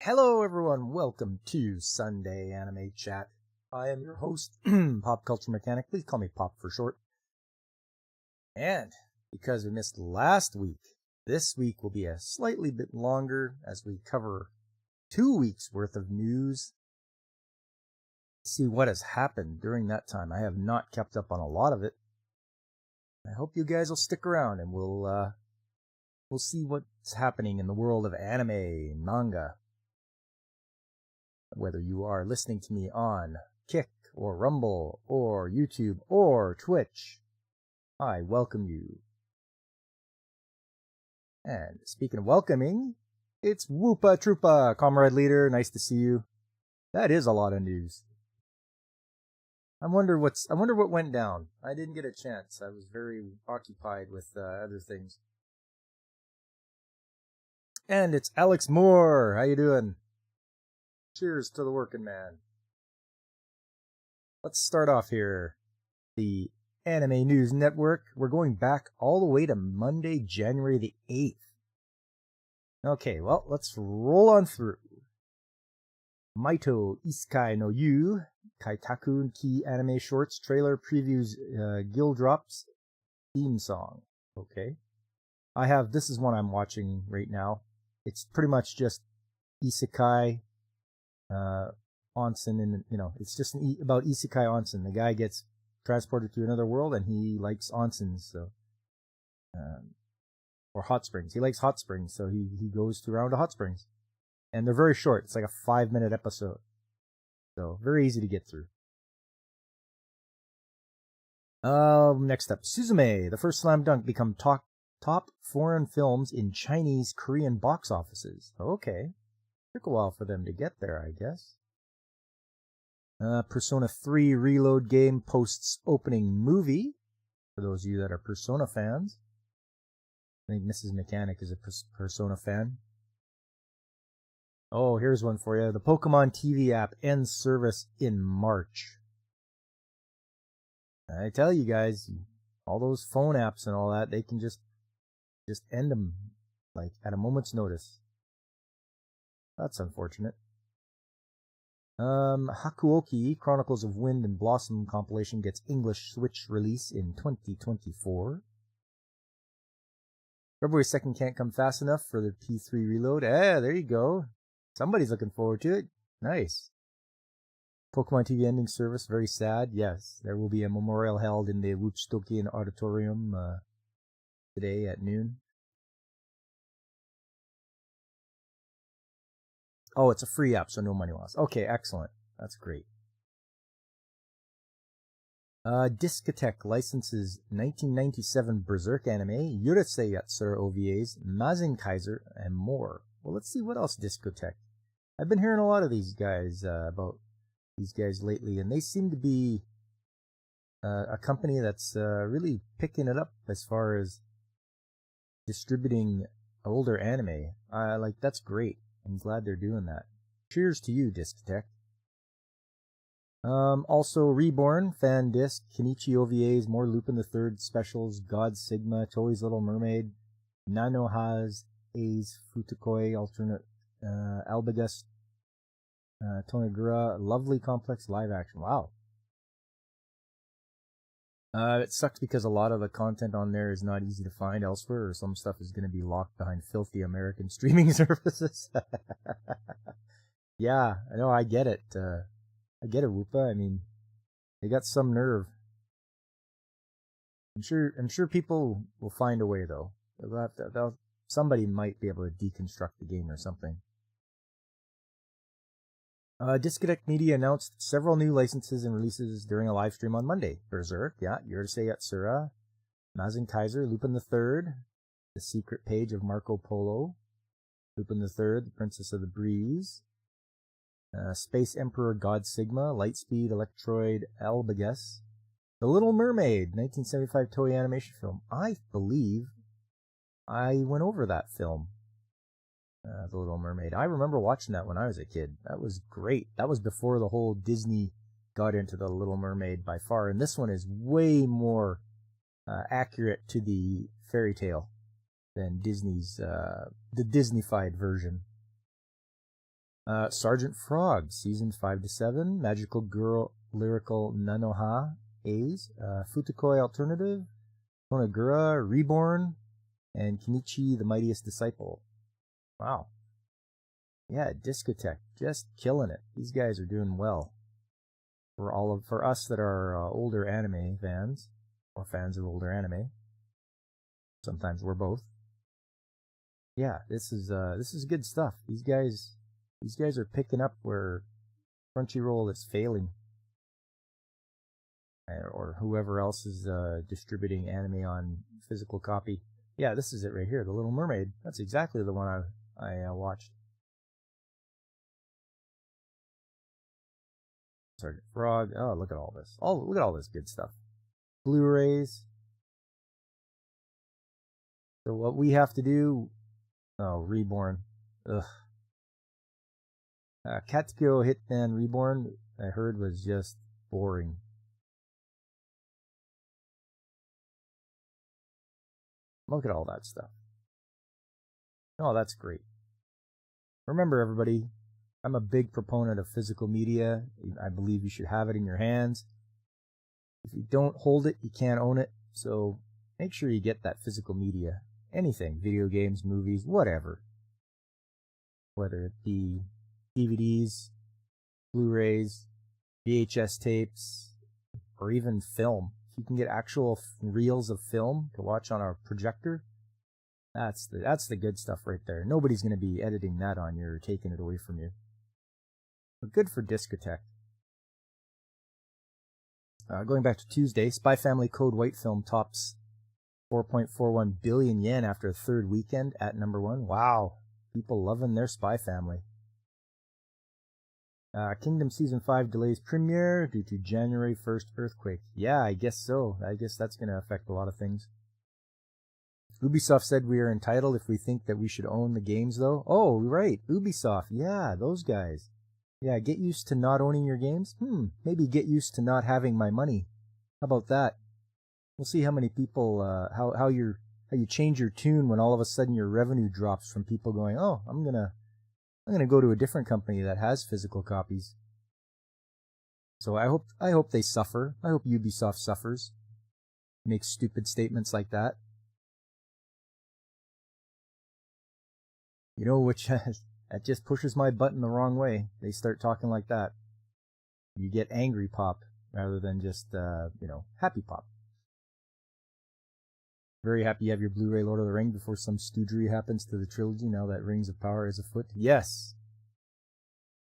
Hello, everyone. Welcome to Sunday Anime Chat. I am your host, Pop Culture Mechanic. Please call me Pop for short. And because we missed last week, this week will be a slightly bit longer as we cover 2 weeks worth of news. See what has happened during that time. I have not kept up on a lot of it. I hope you guys will stick around and we'll see what's happening in the world of anime and manga. Whether you are listening to me on Kick or Rumble or YouTube or Twitch, I welcome you. And speaking of welcoming, it's Woopa Troopa, Comrade Leader. Nice to see you. That is a lot of news. I wonder what went down. I didn't get a chance. I was very occupied with other things. And it's Alex Moore. How you doing? Cheers to the working man. Let's start off here. The Anime News Network. We're going back all the way to Monday, January the 8th. Okay, well, let's roll on through. Maito Isekai no Yu, Kaitaku Ki Anime Shorts Trailer Previews Guild Drops Theme Song. Okay. This is one I'm watching right now. It's pretty much just Isekai onsen, and it's just about isekai onsen. The guy gets transported to another world and he likes onsens, so or hot springs. He likes hot springs, so he goes around to hot springs, and they're very short. It's like a 5-minute episode, so very easy to get through. Next up, Suzume, the first slam dunk, become top foreign films in Chinese Korean box offices. Okay. Took a while for them to get there, I guess. Persona 3 Reload game posts opening movie, for those of you that are Persona fans. I think Mrs. Mechanic is a Persona fan. Oh, here's one for you. The Pokemon TV app ends service in March. I tell you guys, all those phone apps and all that, they can just end them, like, at a moment's notice. That's unfortunate. Hakuoki, Chronicles of Wind and Blossom compilation gets English Switch release in 2024. February 2nd can't come fast enough for the P3 Reload. There you go. Somebody's looking forward to it. Nice. Pokemon TV ending service, very sad. Yes, there will be a memorial held in the Wuchitokian Auditorium today at noon. Oh, it's a free app, so no money lost. Okay, excellent. That's great. Discotek licenses 1997 Berserk anime, Yurusei Yatsura OVAs, Mazen Kaiser, and more. Well, let's see what else Discotek. I've been hearing a lot of these guys, about these guys lately, and they seem to be a company that's really picking it up as far as distributing older anime. That's great. I'm glad they're doing that. Cheers to you, Discotek. Also, Reborn, Fan Disc, Kenichi OVAs, more Lupin the Third specials, God Sigma, Toei's Little Mermaid, Nanoha's A's Futakoi, alternate, Albigust, Tonagura, Lovely Complex live action. Wow. It sucks because a lot of the content on there is not easy to find elsewhere, or some stuff is going to be locked behind filthy American streaming services. Yeah, I know, I get it. I get it, Whoopa. I mean, they got some nerve. I'm sure people will find a way, though. Somebody might be able to deconstruct the game or something. Discotek Media announced several new licenses and releases during a live stream on Monday. Berserk, Yurusei Yatsura, Mazen Kaiser, Lupin the Third, The Secret Page of Marco Polo, Lupin the Third, The Princess of the Breeze, Space Emperor God Sigma, Lightspeed, Electroid, Albigus, The Little Mermaid, 1975 Toei animation film. I believe I went over that film. The Little Mermaid. I remember watching that when I was a kid. That was great. That was before the whole Disney got into the Little Mermaid by far, and this one is way more accurate to the fairy tale than Disney's the Disneyfied version. Sergeant Frog, Season 5 to 7. Magical Girl Lyrical Nanoha A's. Futakoi Alternative. Onagura Reborn. And Kenichi the Mightiest Disciple. Wow. Yeah, Discotech. Just killing it. These guys are doing well. For us that are older anime fans, or fans of older anime. Sometimes we're both. Yeah, this is good stuff. These guys are picking up where Crunchyroll is failing, or whoever else is distributing anime on physical copy. Yeah, this is it right here, The Little Mermaid. That's exactly the one I watched. Sergeant Frog. Oh, look at all this. Look at all this good stuff. Blu-rays. So what we have to do... Oh, Reborn. Ugh. Katsuko Hitman Reborn, I heard, was just boring. Look at all that stuff. Oh, that's great. Remember, everybody, I'm a big proponent of physical media. I believe you should have it in your hands. If you don't hold it, you can't own it. So make sure you get that physical media. Anything, video games, movies, whatever. Whether it be DVDs, Blu-rays, VHS tapes, or even film. If you can get actual reels of film to watch on a projector, that's the good stuff right there. Nobody's going to be editing that on you or taking it away from you. But good for Discotech. Going back to Tuesday, Spy Family Code White film tops 4.41 billion yen after a third weekend at number 1. Wow. People loving their Spy Family. Kingdom Season 5 delays premiere due to January 1st earthquake. Yeah, I guess so. I guess that's going to affect a lot of things. Ubisoft said we are entitled if we think that we should own the games, though. Oh, right. Ubisoft. Yeah, those guys. Yeah, get used to not owning your games. Maybe get used to not having my money. How about that? We'll see how many people, how you change your tune when all of a sudden your revenue drops from people going, oh, I'm gonna go to a different company that has physical copies. So I hope they suffer. I hope Ubisoft suffers. Makes stupid statements like that. You know, which that just pushes my button the wrong way. They start talking like that. You get angry pop rather than just happy pop. Very happy you have your Blu-ray Lord of the Rings before some stoogery happens to the trilogy now that Rings of Power is afoot. Yes.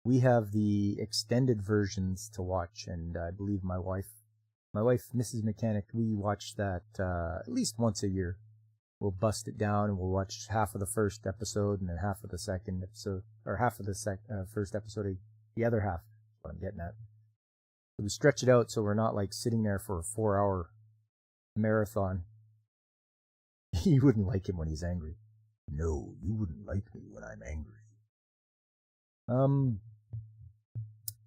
We have the extended versions to watch, and I believe my wife, Mrs. Mechanic, we watch that at least once a year. We'll bust it down and we'll watch half of the first episode and then half of the second episode, or half of the first episode, the other half, what I'm getting at. So we stretch it out so we're not like sitting there for a 4-hour marathon. You wouldn't like him when he's angry. No, you wouldn't like me when I'm angry.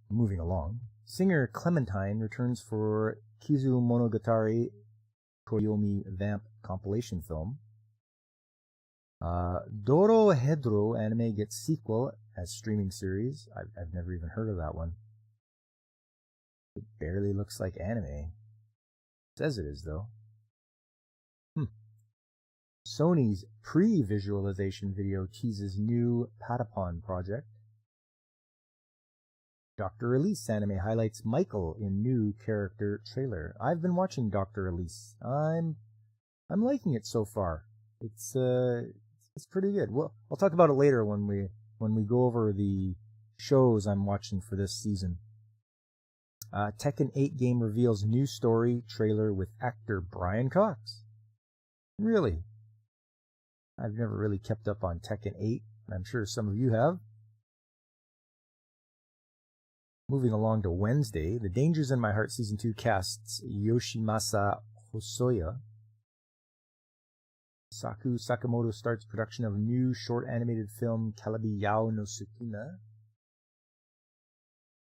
Moving along. Singer Clementine returns for Kizu Monogatari Koyomi Vamp compilation film. Dorohedoro anime gets sequel as streaming series. I've never even heard of that one. It barely looks like anime. It says it is, though. Sony's pre-visualization video teases new Patapon project. Dr. Elise anime highlights Michael in new character trailer. I've been watching Dr. Elise. I'm liking it so far. It's pretty good. Well, I'll talk about it later when we go over the shows I'm watching for this season. Tekken 8 game reveals new story trailer with actor Brian Cox. Really? I've never really kept up on Tekken 8, and I'm sure some of you have. Moving along to Wednesday, The Dangers in My Heart Season 2 casts Yoshimasa Hosoya. Saku Sakamoto starts production of new short animated film Kalabi Yao no Sukuna.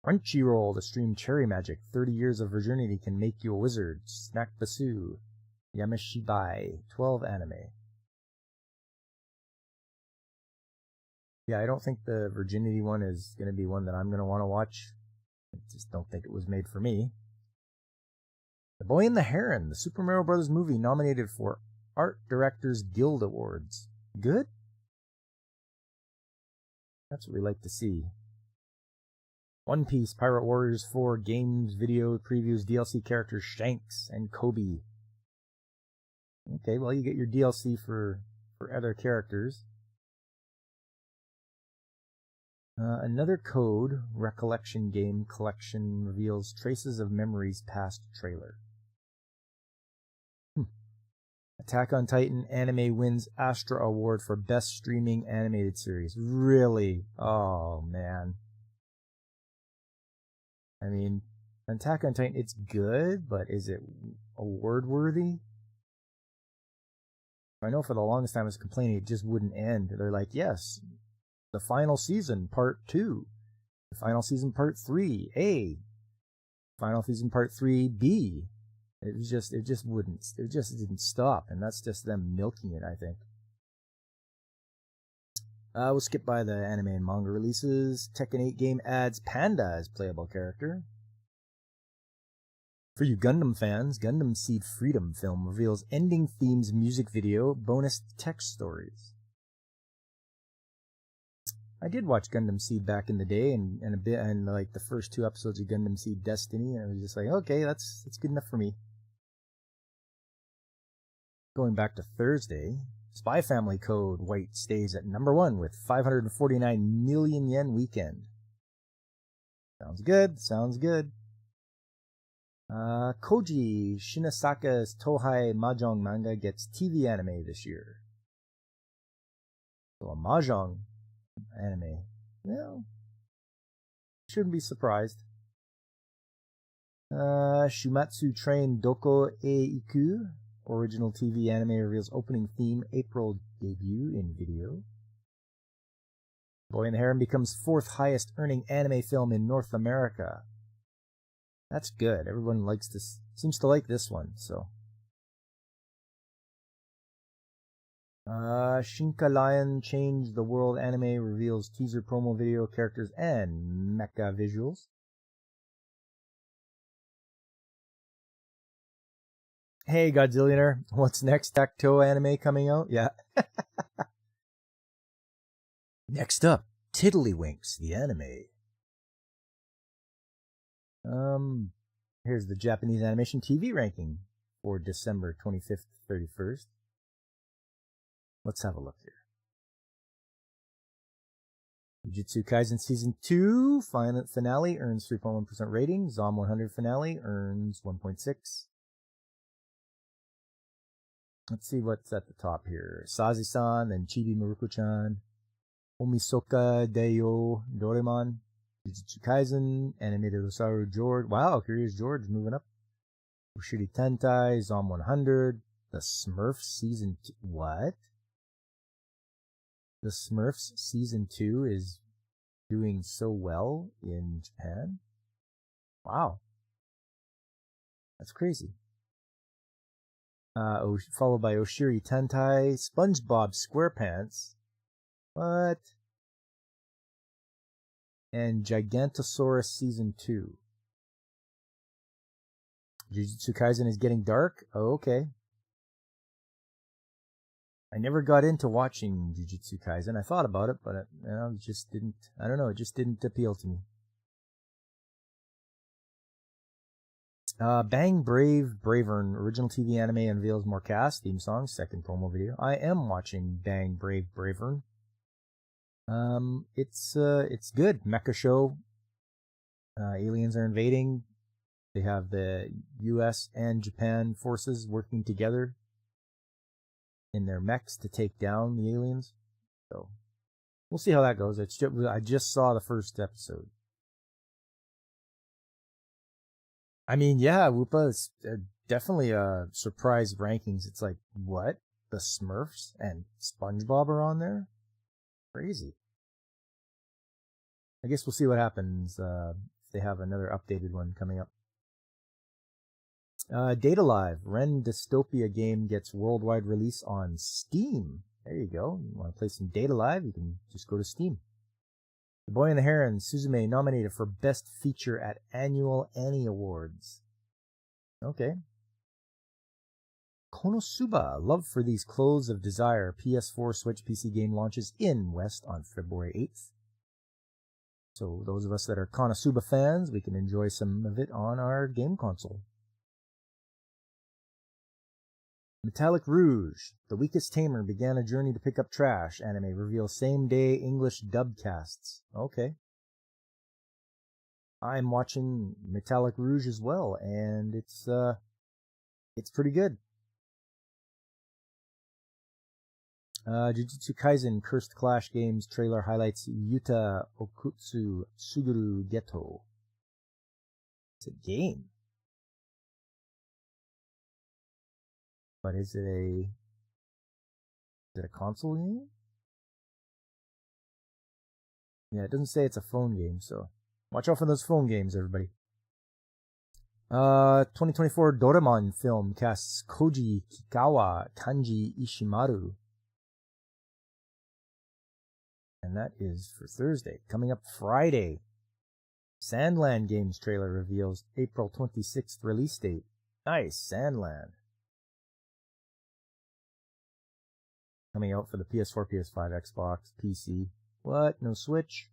Crunchyroll to stream Cherry Magic. 30 Years of Virginity Can Make You a Wizard. Snack Basu. Yamishibai. 12 anime. Yeah, I don't think the virginity one is going to be one that I'm going to want to watch. I just don't think it was made for me. The Boy and the Heron, the Super Mario Bros. Movie, nominated for Art Directors Guild Awards. Good? That's what we like to see. One Piece, Pirate Warriors 4, games, video, previews, DLC characters, Shanks and Kobe. Okay, well, you get your DLC for other characters. Another Code Recollection game collection reveals Traces of Memories past trailer. Attack on Titan anime wins Astra Award for Best Streaming Animated Series. Really? Oh, man. I mean, Attack on Titan, it's good, but is it award-worthy? I know for the longest time I was complaining it just wouldn't end. They're like, yes, the final season, part 2. The final season, part 3, A. Final season, part 3, B. It just didn't stop, and that's just them milking it, I think. We'll skip by the anime and manga releases. Tekken 8 game adds Panda as playable character. For you Gundam fans, Gundam Seed Freedom film reveals ending themes music video, bonus text stories. I did watch Gundam Seed back in the day, and like the first 2 episodes of Gundam Seed Destiny, and I was just like, okay, that's good enough for me. Going back to Thursday, Spy Family Code White stays at number 1 with 549 million yen weekend. Sounds good, sounds good. Koji Shinasaka's Tohei Mahjong manga gets TV anime this year. So a Mahjong anime. Well, shouldn't be surprised. Shumatsu Train Doko e Iku, original TV anime, reveals opening theme, April debut in video. Boy and the Heron becomes 4th highest earning anime film in North America. That's good. Everyone seems to like this one, so. Shinka Lion Change the World anime reveals teaser promo video, characters, and mecha visuals. Hey, Godzillionaire, what's next? Tacto anime coming out? Yeah. Next up, Tiddlywinks, the anime. Here's the Japanese animation TV ranking for December 25th to 31st. Let's have a look here. Jujutsu Kaisen Season 2 finale earns 3.1% rating. Zom 100 finale earns 1.6. Let's see what's at the top here. Sazi-san, then Chibi Maruko-chan, Omisoka Dayo Doraemon, Jujutsu Kaisen, Animated Osaru George. Wow, Curious George moving up. Ushiri Tentai, Zom 100, The Smurfs Season 2. What? The Smurfs Season 2 is doing so well in Japan? Wow. That's crazy. Followed by Oshiri Tentai, SpongeBob SquarePants. What? And Gigantosaurus Season 2. Jujutsu Kaisen is getting dark? Oh, okay. I never got into watching Jujutsu Kaisen. I thought about it, but it just didn't, I don't know, it just didn't appeal to me. Bang Brave Bravern, original TV anime, unveils more cast, theme song, second promo video. I am watching Bang Brave Bravern. It's good. Mecha show. Aliens are invading. They have the US and Japan forces working together in their mechs to take down the aliens. So we'll see how that goes. I just saw the first episode. I mean, yeah, Whoopa is definitely surprise rankings. It's like, what? The Smurfs and SpongeBob are on there? Crazy. I guess we'll see what happens if they have another updated one coming up. Data Live, Ren Dystopia game gets worldwide release on Steam. There you go. You want to play some Data Live? You can just go to Steam. The Boy and the Heron, Suzume, nominated for Best Feature at Annual Annie Awards. Okay. Konosuba, Love for These Clothes of Desire, PS4 Switch PC game launches in West on February 8th. So those of us that are Konosuba fans, we can enjoy some of it on our game console. Metallic Rouge, The Weakest Tamer began a journey to pick up trash. Anime reveals same-day English dub casts. Okay. I'm watching Metallic Rouge as well, and it's pretty good. Jujutsu Kaisen Cursed Clash Games trailer highlights Yuta Okutsu Suguru Geto. It's a game. But is it a console game? Yeah, it doesn't say it's a phone game, so watch out for those phone games, everybody. 2024 Doraemon film casts Koji Kikawa, Kanji Ishimaru. And that is for Thursday. Coming up Friday, Sandland Games trailer reveals April 26th release date. Nice, Sandland. Coming out for the PS4, PS5, Xbox, PC. What? No Switch?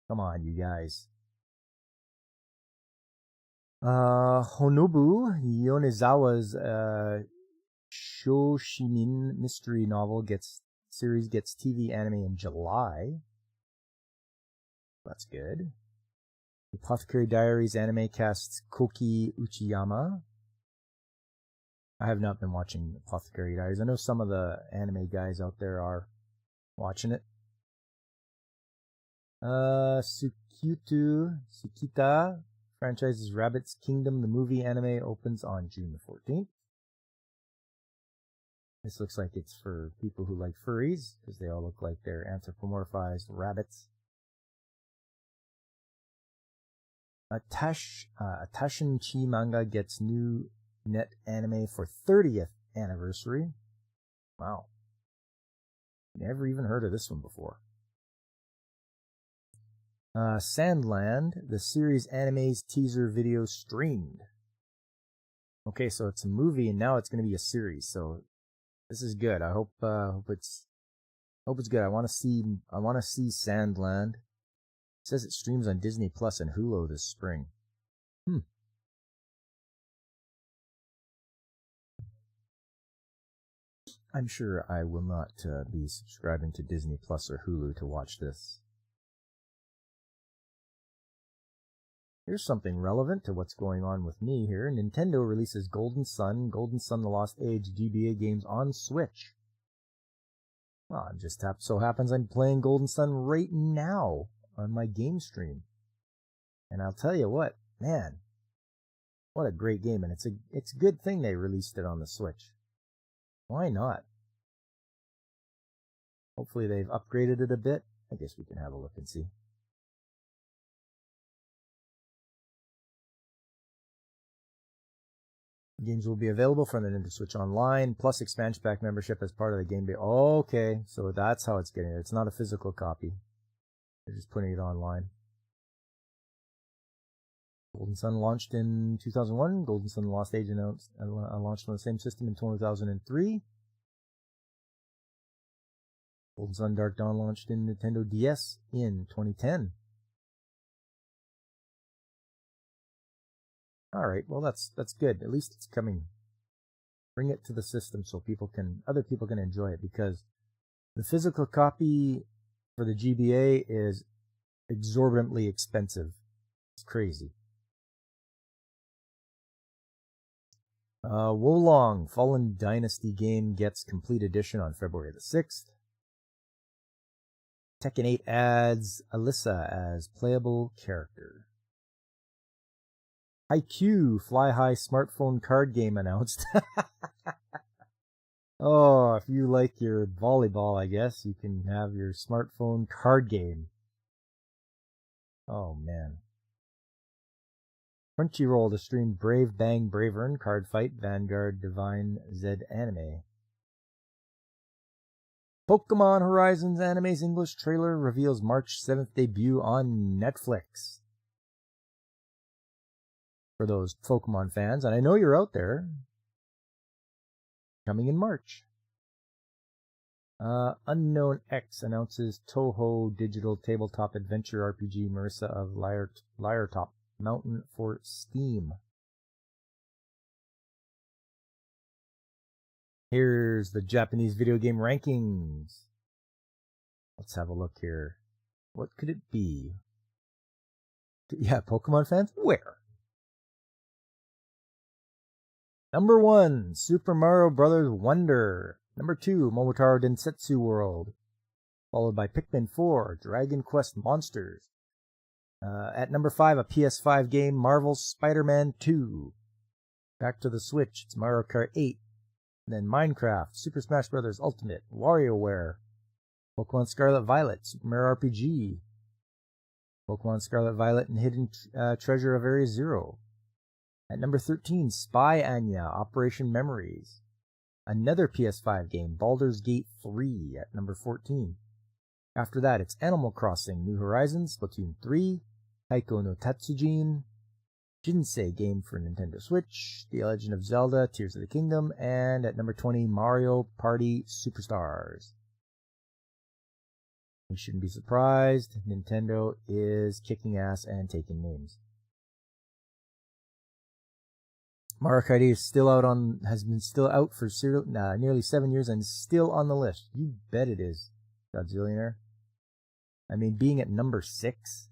Come on, you guys. Honobu Yonezawa's Shoshimin mystery novel series gets TV anime in July. That's good. Apothecary Diaries anime casts Koki Uchiyama. I have not been watching Apothecary Diaries. I know some of the anime guys out there are watching it. Tsukita franchise's Rabbit's Kingdom, the movie anime, opens on June the 14th. This looks like it's for people who like furries, because they all look like they're anthropomorphized rabbits. Tashin Chi manga gets new net anime for 30th anniversary. Wow. Never even heard of this one before. Sandland, the series anime's teaser video streamed. Okay, so it's a movie and now it's going to be a series. So this is good. I hope it's good. I want to see Sandland. It says it streams on Disney Plus and Hulu this spring. I'm sure I will not be subscribing to Disney Plus or Hulu to watch this. Here's something relevant to what's going on with me here. Nintendo releases Golden Sun The Lost Age GBA games on Switch. Well, it just so happens I'm playing Golden Sun right now on my game stream. And I'll tell you what, man, what a great game. And it's a good thing they released it on the Switch. Why not? Hopefully they've upgraded it a bit. I guess we can have a look and see. Games will be available from the Nintendo Switch Online, plus expansion pack membership as part of the Game Boy. Okay, so that's how it's getting it. It's not a physical copy. They're just putting it online. Golden Sun launched in 2001. Golden Sun Lost Age launched on the same system in 2003. Golden Sun Dark Dawn launched in Nintendo DS in 2010. All right, well that's good. At least it's coming. Bring it to the system so other people can enjoy it, because the physical copy for the GBA is exorbitantly expensive. It's crazy. Wolong Fallen Dynasty game gets complete edition on February the 6th. Tekken 8 adds Alyssa as playable character. IQ Fly High smartphone card game announced. Oh, if you like your volleyball, I guess, you can have your smartphone card game. Oh, man. Crunchyroll to stream Brave Bang Bravern, Card Fight, Vanguard, Divine, Z Anime. Pokemon Horizons Anime's English trailer reveals March 7th debut on Netflix. For those Pokemon fans, and I know you're out there, coming in March. Unknown X announces Toho Digital Tabletop Adventure RPG Marissa of Lyretop Mountain for Steam. Here's the Japanese video game rankings. Let's have a look here. What could it be? Yeah, Pokemon fans? Where? Number 1, Super Mario Bros. Wonder. Number 2, Momotaro Densetsu World. Followed by Pikmin 4, Dragon Quest Monsters. At number 5, a PS5 game, Marvel's Spider-Man 2. Back to the Switch, it's Mario Kart 8. Then Minecraft, Super Smash Bros. Ultimate, WarioWare, Pokemon Scarlet Violet, Super Mario RPG, Pokemon Scarlet Violet and Hidden Treasure of Area Zero. At number 13, Spy Anya, Operation Memories. Another PS5 game, Baldur's Gate 3 at number 14. After that, it's Animal Crossing, New Horizons, Splatoon 3, Taiko no Tatsujin, Jinsei game for Nintendo Switch, The Legend of Zelda, Tears of the Kingdom, and at number 20, Mario Party Superstars. We shouldn't be surprised, Nintendo is kicking ass and taking names. Mario Kart 8 is still out has been out for nearly 7 years and still on the list. You bet it is, Godzillionaire. I mean, being at number 6.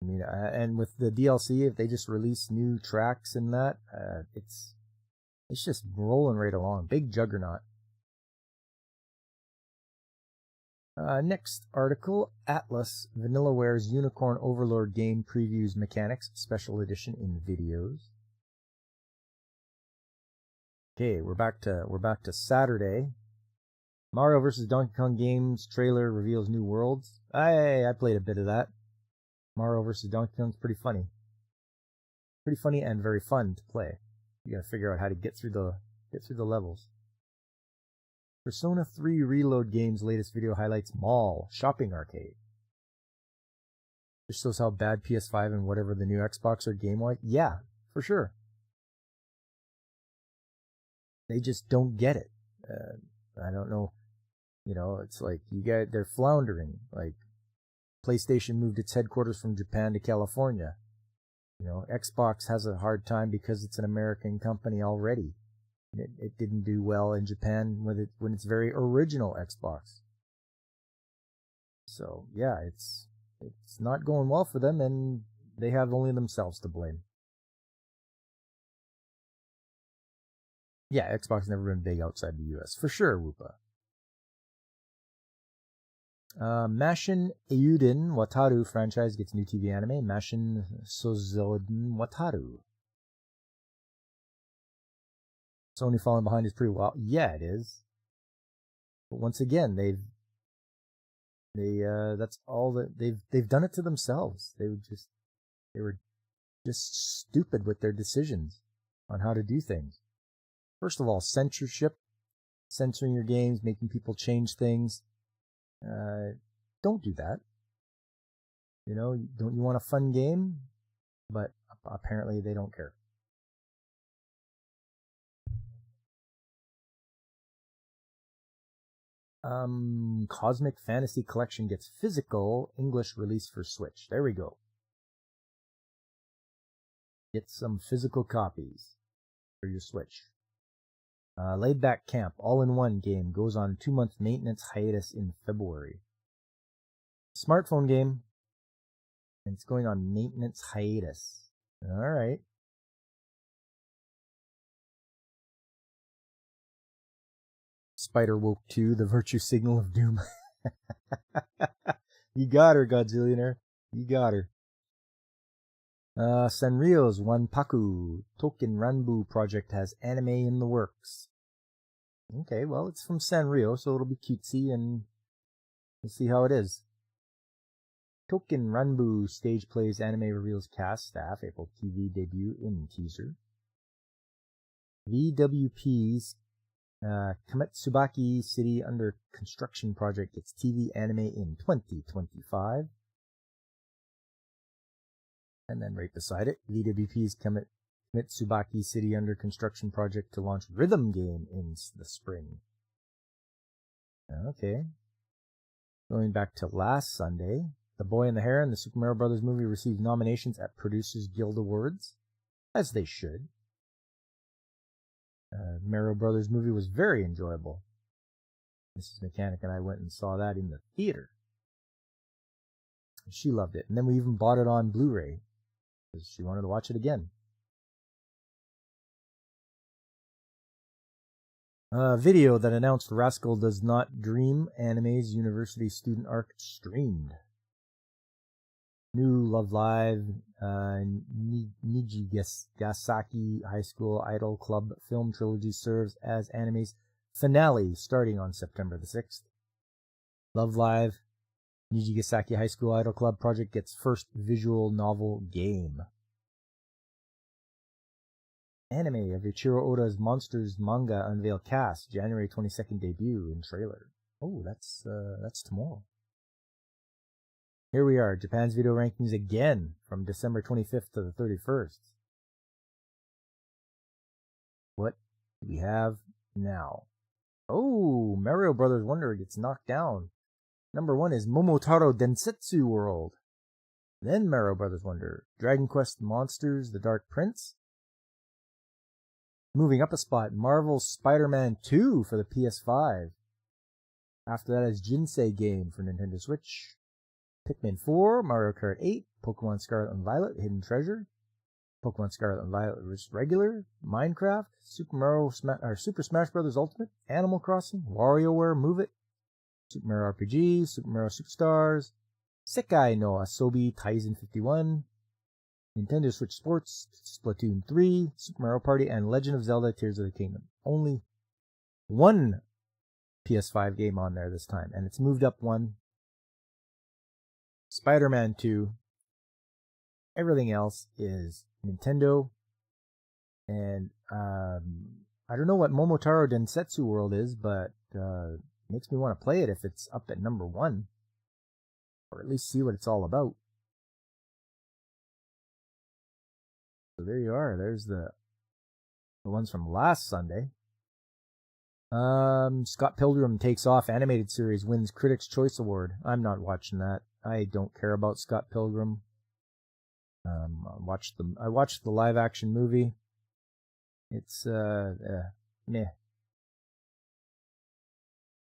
I mean, and with the DLC, if they just release new tracks and that, it's just rolling right along. Big juggernaut. Next article, Atlas, Vanillaware's Unicorn Overlord game previews mechanics, special edition in videos. Okay, we're back to Saturday. Mario vs. Donkey Kong Games trailer reveals new worlds. I played a bit of that. Mario vs. Donkey Kong's pretty funny. Pretty funny and very fun to play. You gotta figure out how to get through the levels. Persona 3 Reload Game's latest video highlights Mall, shopping arcade. This shows how bad PS5 and whatever the new Xbox are game-wise. Yeah, for sure. They just don't get it. I don't know. You know, it's like they're floundering. Like, PlayStation moved its headquarters from Japan to California. You know, Xbox has a hard time because it's an American company already. It didn't do well in Japan when it's very original Xbox. So yeah, it's not going well for them, and they have only themselves to blame. Yeah, Xbox never been big outside the US for sure. Whoopa. Mashin Eiyuden Wataru franchise gets new TV anime. Mashin Sozoden Wataru. Sony falling behind is pretty well. Yeah, it is. But once again, that's all that they've done it to themselves. They were just stupid with their decisions on how to do things. First of all, censorship, censoring your games, making people change things. Don't do that. You know, don't you want a fun game? But apparently they don't care. Cosmic Fantasy Collection gets physical English release for Switch. There we go. Get some physical copies for your Switch. Laid Back Camp all-in-one game goes on 2-month maintenance hiatus in February. Smartphone game, and it's going on maintenance hiatus. All right. Spider-Woke 2, The Virtue Signal of Doom. You got her, Godzillionaire. You got her. Sanrio's Wanpaku Token Ranbu project has anime in the works. Okay, well, it's from Sanrio, so it'll be cutesy, and we'll see how it is. Token Ranbu stage plays anime reveals cast, staff, Apple TV debut in teaser. VWP's Kametsubaki City Under Construction Project gets TV anime in 2025. And then right beside it, VWP's Kametsubaki City Under Construction Project to launch Rhythm Game in the spring. Okay. Going back to last Sunday, The Boy and the Hare and the Super Mario Brothers movie received nominations at Producers Guild Awards, as they should. Mario Brothers movie was very enjoyable. Mrs. Mechanic and I went and saw that in the theater. She loved it. And then we even bought it on Blu-ray because she wanted to watch it again. Video that announced Rascal Does Not Dream Anime's University Student Arc streamed. New Love Live Nijigasaki High School Idol Club film trilogy serves as anime's finale starting on September the 6th. Love Live Nijigasaki High School Idol Club project gets first visual novel game. Anime of Ichiro Oda's Monsters manga unveil cast, January 22nd debut and trailer. Oh, that's tomorrow. Here we are, Japan's video rankings again from December 25th to the 31st. What do we have now? Oh, Mario Brothers Wonder gets knocked down. Number 1 is Momotaro Densetsu World. Then Mario Brothers Wonder, Dragon Quest Monsters The Dark Prince. Moving up a spot, Marvel's Spider-Man 2 for the PS5. After that is Jinsei Game for Nintendo Switch. Pikmin 4, Mario Kart 8, Pokemon Scarlet and Violet, Hidden Treasure, Pokemon Scarlet and Violet Regular, Minecraft, Super Smash Bros. Ultimate, Animal Crossing, WarioWare Move It, Super Mario RPG, Super Mario Superstars, Sekai no Asobi Taisen 51, Nintendo Switch Sports, Splatoon 3, Super Mario Party, and Legend of Zelda Tears of the Kingdom. Only one PS5 game on there this time, and it's moved up one. Spider-Man 2. Everything else is Nintendo. And I don't know what Momotaro Densetsu World is, but makes me want to play it if it's up at number 1. Or at least see what it's all about. So there you are. There's the ones from last Sunday. Scott Pilgrim Takes Off animated series wins Critics' Choice Award. I'm not watching that. I don't care about Scott Pilgrim. I watched the live action movie. It's meh.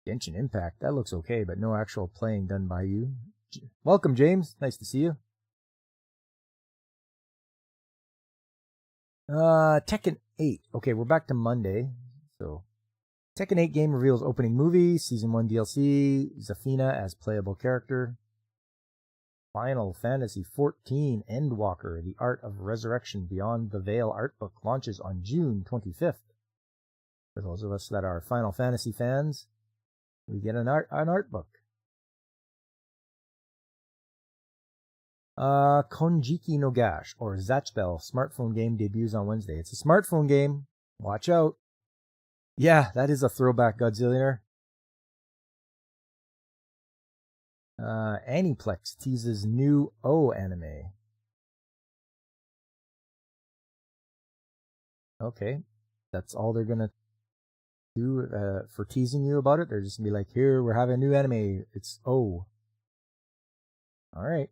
Genshin Impact, that looks okay, but no actual playing done by you. Welcome, James. Nice to see you. Tekken 8. Okay, we're back to Monday. So, Tekken 8 game reveals opening movie, Season 1 DLC, Zafina as playable character. Final Fantasy XIV Endwalker, The Art of Resurrection Beyond the Veil art book launches on June 25th. For those of us that are Final Fantasy fans, we get an art book. Konjiki no Gash, or Zatchbell, smartphone game debuts on Wednesday. It's a smartphone game. Watch out. Yeah, that is a throwback, Godzillionaire. Aniplex teases new O anime. Okay, that's all they're gonna do for teasing you about it. They're just gonna be like, here, we're having a new anime. It's O. Alright.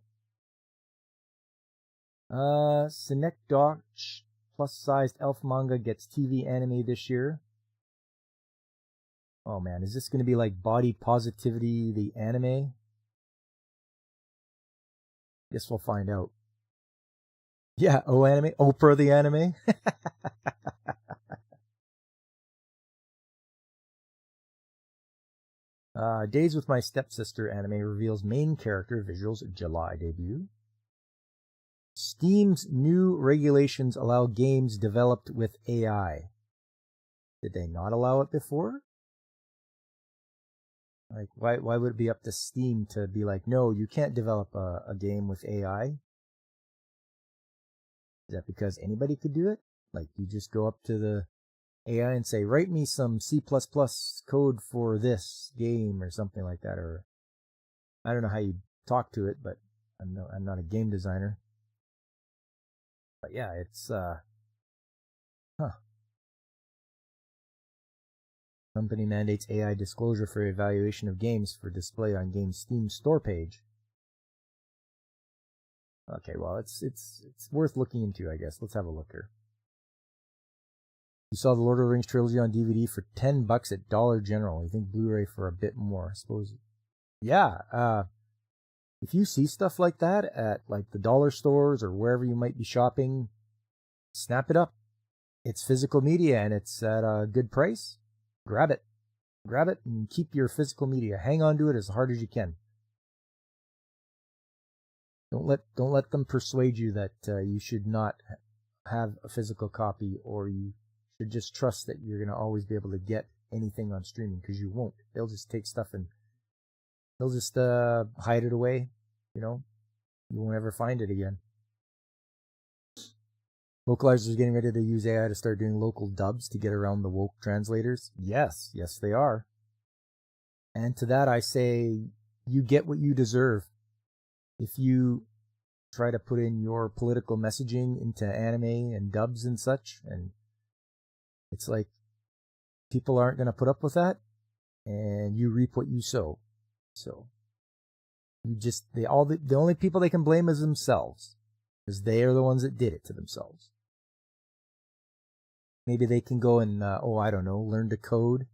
Synecdoche plus-sized elf manga gets TV anime this year. Oh man, is this gonna be like Body Positivity, the anime? Guess we'll find out. Yeah, O anime, Oprah the anime. Days with My Stepsister anime reveals main character visuals July debut. Steam's new regulations allow games developed with AI. Did they not allow it before? Like, why would it be up to Steam to be like, no, you can't develop a game with AI? Is that because anybody could do it? Like, you just go up to the AI and say, write me some C++ code for this game or something like that. Or I don't know how you talk to it, but I'm not a game designer. But yeah, it's Company mandates AI disclosure for evaluation of games for display on game's Steam store page. Okay, well, it's worth looking into, I guess. Let's have a look here. You saw the Lord of the Rings trilogy on DVD for $10 at Dollar General. You think Blu-ray for a bit more, I suppose. Yeah, if you see stuff like that at like the dollar stores or wherever you might be shopping, snap it up. It's physical media and it's at a good price. Grab it and keep your physical media. Hang on to it as hard as you can. Don't let them persuade you that you should not have a physical copy, or you should just trust that you're going to always be able to get anything on streaming, because you won't. They'll just take stuff and they'll just hide it away. You won't ever find it again. Localizers are getting ready to use AI to start doing local dubs to get around the woke translators. Yes, they are. And to that I say, you get what you deserve. If you try to put in your political messaging into anime and dubs and such, and it's like people aren't going to put up with that, and you reap what you sow. So the only people they can blame is themselves, because they are the ones that did it to themselves. Maybe they can go and I don't know, learn to code.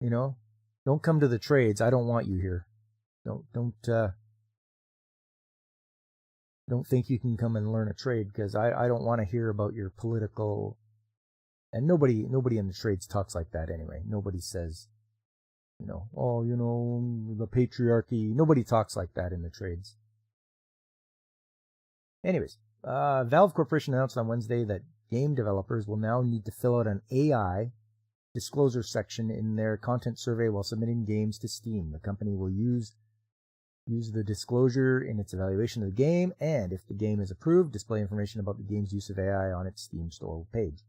Don't come to the trades. I don't want you here. Don't think you can come and learn a trade, because I don't want to hear about your political. And nobody in the trades talks like that anyway. Nobody says, the patriarchy. Nobody talks like that in the trades. Anyways, Valve Corporation announced on Wednesday that game developers will now need to fill out an AI disclosure section in their content survey while submitting games to Steam. The company will use the disclosure in its evaluation of the game, and if the game is approved, display information about the game's use of AI on its Steam store page.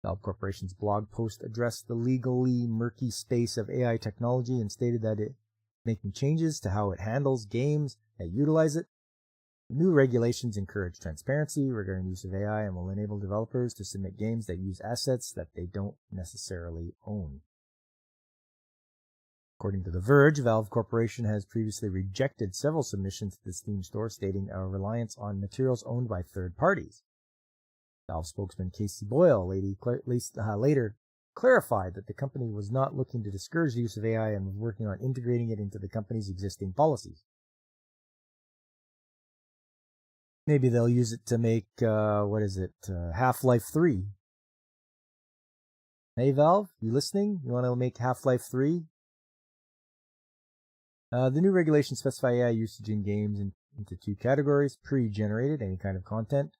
Valve Corporation's blog post addressed the legally murky space of AI technology and stated that it is making changes to how it handles games that utilize it. New regulations encourage transparency regarding the use of AI and will enable developers to submit games that use assets that they don't necessarily own. According to The Verge, Valve Corporation has previously rejected several submissions to the Steam store, stating a reliance on materials owned by third parties. Valve spokesman Casey Boyle later clarified that the company was not looking to discourage the use of AI and was working on integrating it into the company's existing policies. Maybe they'll use it to make, Half-Life 3. Hey Valve, you listening? You want to make Half-Life 3? The new regulations specify AI usage in games into two categories: pre-generated, any kind of content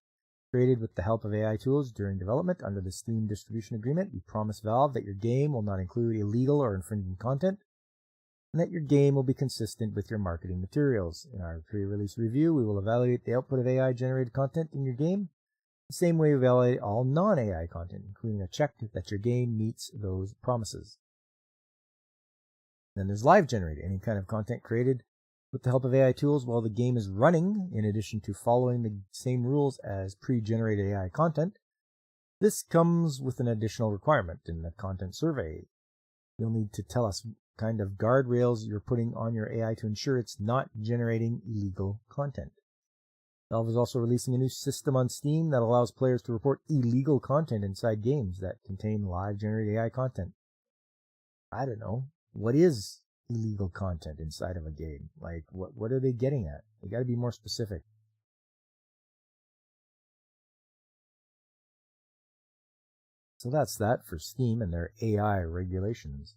created with the help of AI tools during development. Under the Steam distribution agreement, you promise Valve that your game will not include illegal or infringing content, and that your game will be consistent with your marketing materials. In our pre-release review, we will evaluate the output of AI-generated content in your game the same way we evaluate all non-AI content, including a check that your game meets those promises. Then there's live-generated, any kind of content created with the help of AI tools while the game is running, in addition to following the same rules as pre-generated AI content. This comes with an additional requirement in the content survey. You'll need to tell us what kind of guardrails you're putting on your AI to ensure it's not generating illegal content. Valve is also releasing a new system on Steam that allows players to report illegal content inside games that contain live-generated AI content. I don't know. What is illegal content inside of a game? Like, what are they getting at? They got to be more specific. So that's that for Steam and their AI regulations.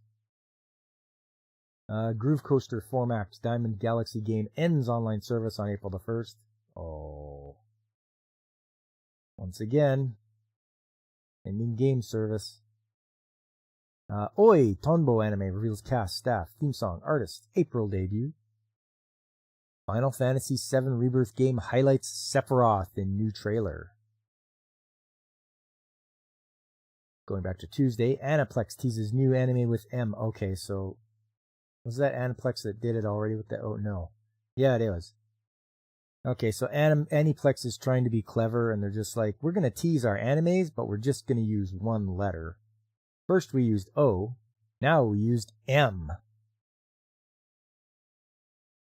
Groove Coaster 4 Max Diamond Galaxy game ends online service on April the 1st. Oh. Once again, ending game service. Oi! Tonbo Anime reveals cast, staff, theme song, artist, April debut. Final Fantasy VII Rebirth game highlights Sephiroth in new trailer. Going back to Tuesday, Aniplex teases new anime with M. Okay, so was that Aniplex that did it already with the... Oh, no. Yeah, it was. Okay, so Aniplex is trying to be clever, and they're just like, we're going to tease our animes, but we're just going to use one letter. First we used O, now we used M.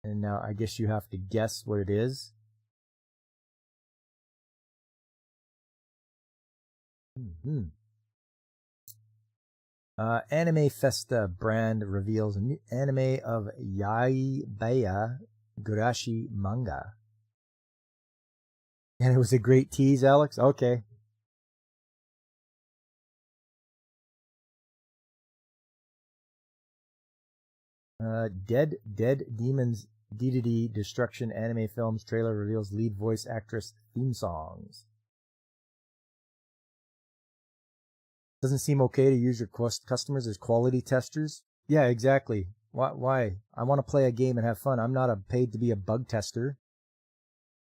And now I guess you have to guess what it is. Anime Festa brand reveals a new anime of Yaibaya Gurashi manga. And it was a great tease, Alex? Okay. Dead Demons DDD Destruction anime films trailer reveals lead voice actress theme songs. Doesn't seem okay to use your customers as quality testers? Yeah, exactly. Why? I want to play a game and have fun. I'm not paid to be a bug tester.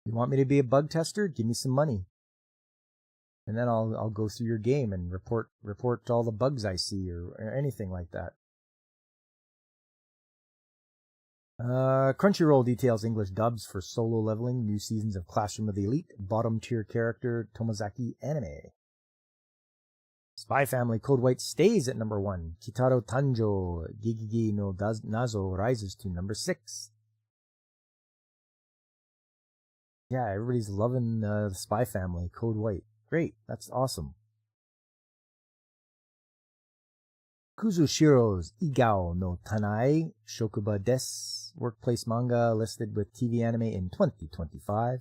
You want me to be a bug tester? Give me some money. And then I'll go through your game and report all the bugs I see or anything like that. Crunchyroll details English dubs for Solo Leveling, new seasons of Classroom of the Elite, bottom tier character Tomozaki anime. Spy Family Code White stays at number 1. Kitaro Tanjo Gigigi no Nazo rises to number 6. Yeah, everybody's loving the Spy Family Code White. Great, that's awesome. Kuzushiro's Igao no Tanai Shokuba Des workplace manga listed with TV anime in 2025.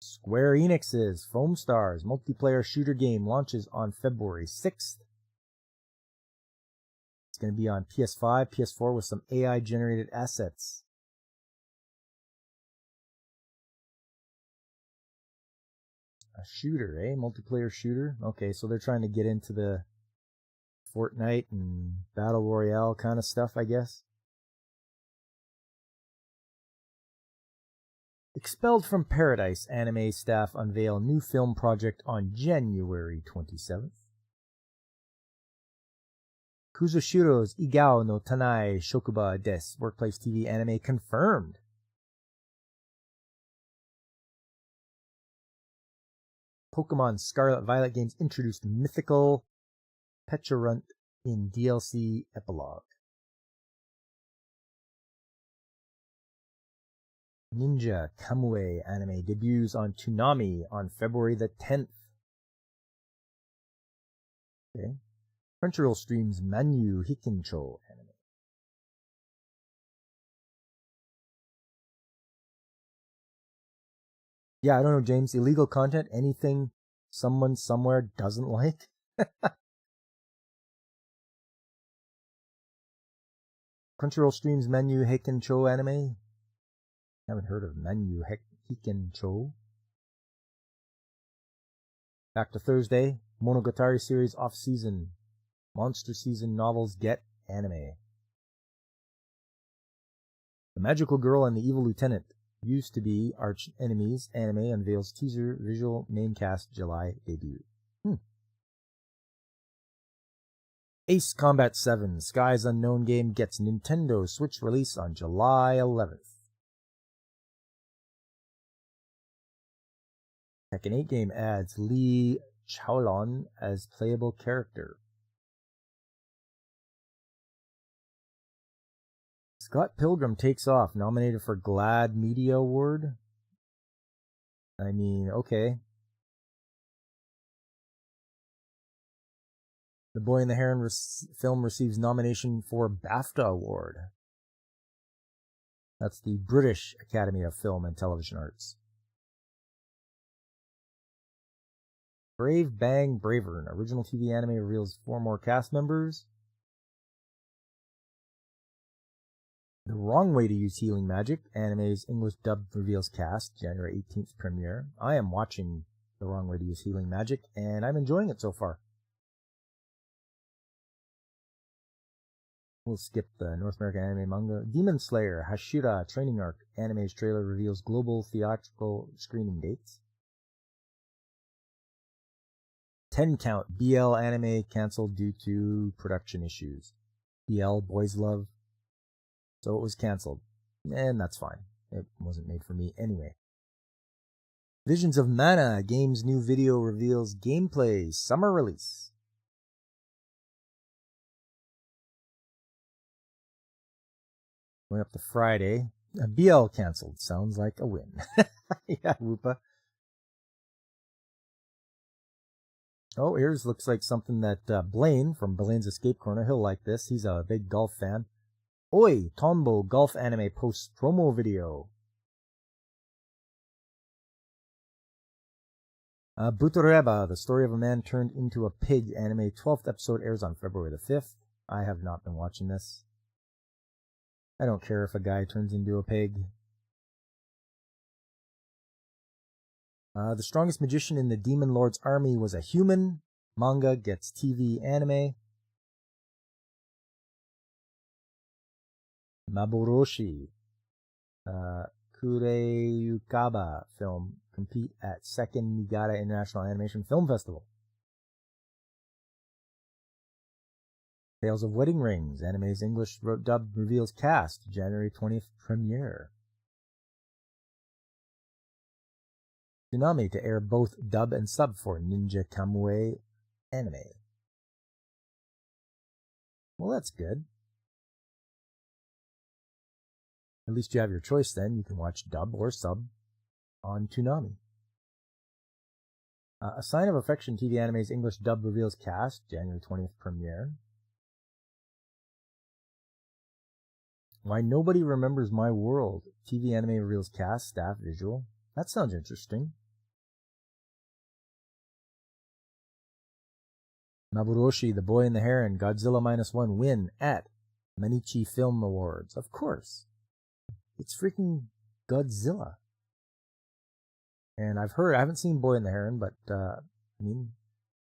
Square Enix's Foam Stars multiplayer shooter game launches on February 6th. It's going to be on PS5, PS4 with some AI-generated assets. A shooter, eh? Multiplayer shooter? Okay, so they're trying to get into the Fortnite and Battle Royale kind of stuff, I guess. Expelled from Paradise anime staff unveil new film project on January 27th. Kuzushiro's Igao no Tanai Shokuba Des workplace TV anime confirmed. Pokemon Scarlet Violet games introduced mythical Pecharunt in DLC epilogue. Ninja Kamui anime debuts on Toonami on February the 10th. Okay. Crunchyroll streams Manu Hikincho anime. Yeah, I don't know, James. Illegal content, anything someone somewhere doesn't like? Crunchyroll streams Manu Hikincho anime. Haven't heard of Manu Hikincho. Back to Thursday. Monogatari series off-season. Monster season novels get anime. The Magical Girl and the Evil Lieutenant used to be arch enemies. Anime unveils teaser visual main cast July debut. Ace Combat 7 Skies Unknown game gets Nintendo Switch release on July 11th. Tekken 8 game adds Lee Chaolon as playable character. Scott Pilgrim takes off, nominated for GLAAD Media Award. I mean, okay. The Boy and the Heron film receives nomination for BAFTA Award. That's the British Academy of Film and Television Arts. Brave Bang Braver, an original TV anime, reveals 4 more cast members. The Wrong Way to Use Healing Magic, anime's English dub reveals cast, January 18th premiere. I am watching The Wrong Way to Use Healing Magic, and I'm enjoying it so far. We'll skip the North American anime manga. Demon Slayer Hashira Training Arc, anime's trailer reveals global theatrical screening dates. 10 count BL anime canceled due to production issues. BL, Boys Love. So it was canceled. And that's fine. It wasn't made for me anyway. Visions of Mana, game's new video reveals gameplay, summer release. Going up to Friday. BL canceled. Sounds like a win. Yeah, Whoopa. Oh, here's looks like something that Blaine from Blaine's Escape Corner, he'll like this. He's a big golf fan. Oi, Tombo golf anime post promo video. Butureba, the story of a man turned into a pig anime 12th episode airs on February the 5th. I have not been watching this. I don't care if a guy turns into a pig. The strongest magician in the Demon Lord's army was a human. Manga gets TV anime. Maboroshi. Kureyukaba film compete at 2nd Niigata International Animation Film Festival. Tales of Wedding Rings, anime's English dub reveals cast, January 20th premiere. Tsunami to air both dub and sub for Ninja Kamui anime. Well, that's good. At least you have your choice then. You can watch dub or sub on Toonami. A Sign of Affection TV anime's English dub reveals cast, January 20th premiere. Why Nobody Remembers My World TV anime reveals cast, staff, visual. That sounds interesting. Maboroshi, The Boy and the Heron, Godzilla -1 win at Mainichi Film Awards. Of course. It's freaking Godzilla. And I haven't seen Boy and the Heron, but, a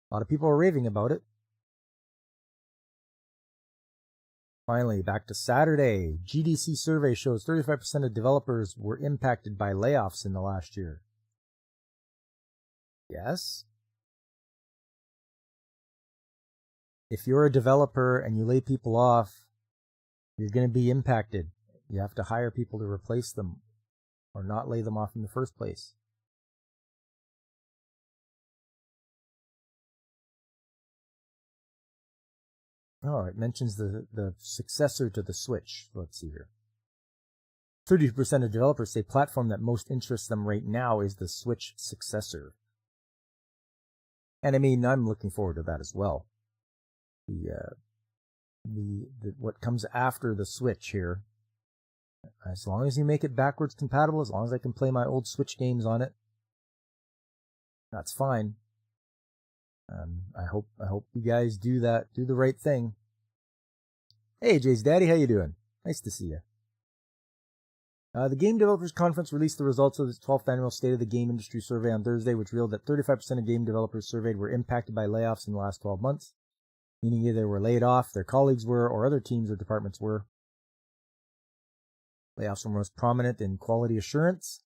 lot of people are raving about it. Finally, back to Saturday. GDC survey shows 35% of developers were impacted by layoffs in the last year. Yes? If you're a developer and you lay people off, you're going to be impacted. You have to hire people to replace them or not lay them off in the first place. Oh, it mentions the successor to the Switch. Let's see here. 30% of developers say platform that most interests them right now is the Switch successor. And I'm looking forward to that as well. What comes after the Switch here. As long as you make it backwards compatible, as long as I can play my old Switch games on it, that's fine. I hope you guys do the right thing. Hey, Jay's daddy, how you doing? Nice to see you. The Game Developers Conference released the results of its 12th annual State of the Game Industry Survey on Thursday, which revealed that 35% of game developers surveyed were impacted by layoffs in the last 12 months, meaning either were laid off, their colleagues were, or other teams or departments were. Layoffs were most prominent in quality assurance.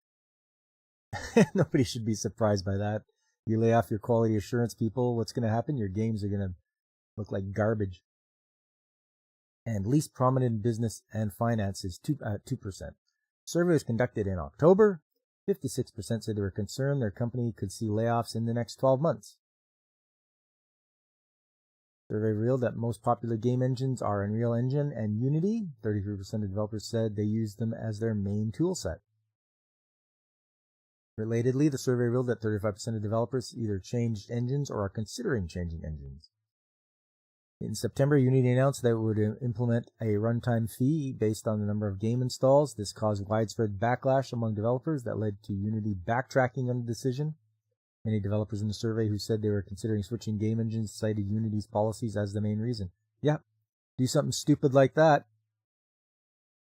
Nobody should be surprised by that. You lay off your quality assurance people, what's going to happen? Your games are going to look like garbage. And least prominent in business and finance is 2%. Survey was conducted in October. 56% said they were concerned their company could see layoffs in the next 12 months. Survey revealed that most popular game engines are Unreal Engine and Unity. 33% of developers said they use them as their main toolset. Relatedly, the survey revealed that 35% of developers either changed engines or are considering changing engines. In September, Unity announced that it would implement a runtime fee based on the number of game installs. This caused widespread backlash among developers that led to Unity backtracking on the decision. Many developers in the survey who said they were considering switching game engines cited Unity's policies as the main reason. Yeah, do something stupid like that,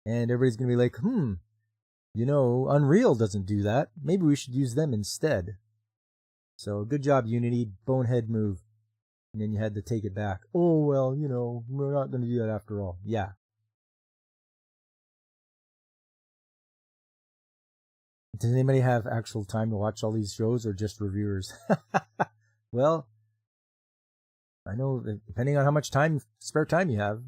and everybody's going to be like, Unreal doesn't do that. Maybe we should use them instead. So good job, Unity. Bonehead move. And then you had to take it back. Oh, well, we're not going to do that after all. Yeah. Does anybody have actual time to watch all these shows or just reviewers? Well, I know that depending on how much spare time you have.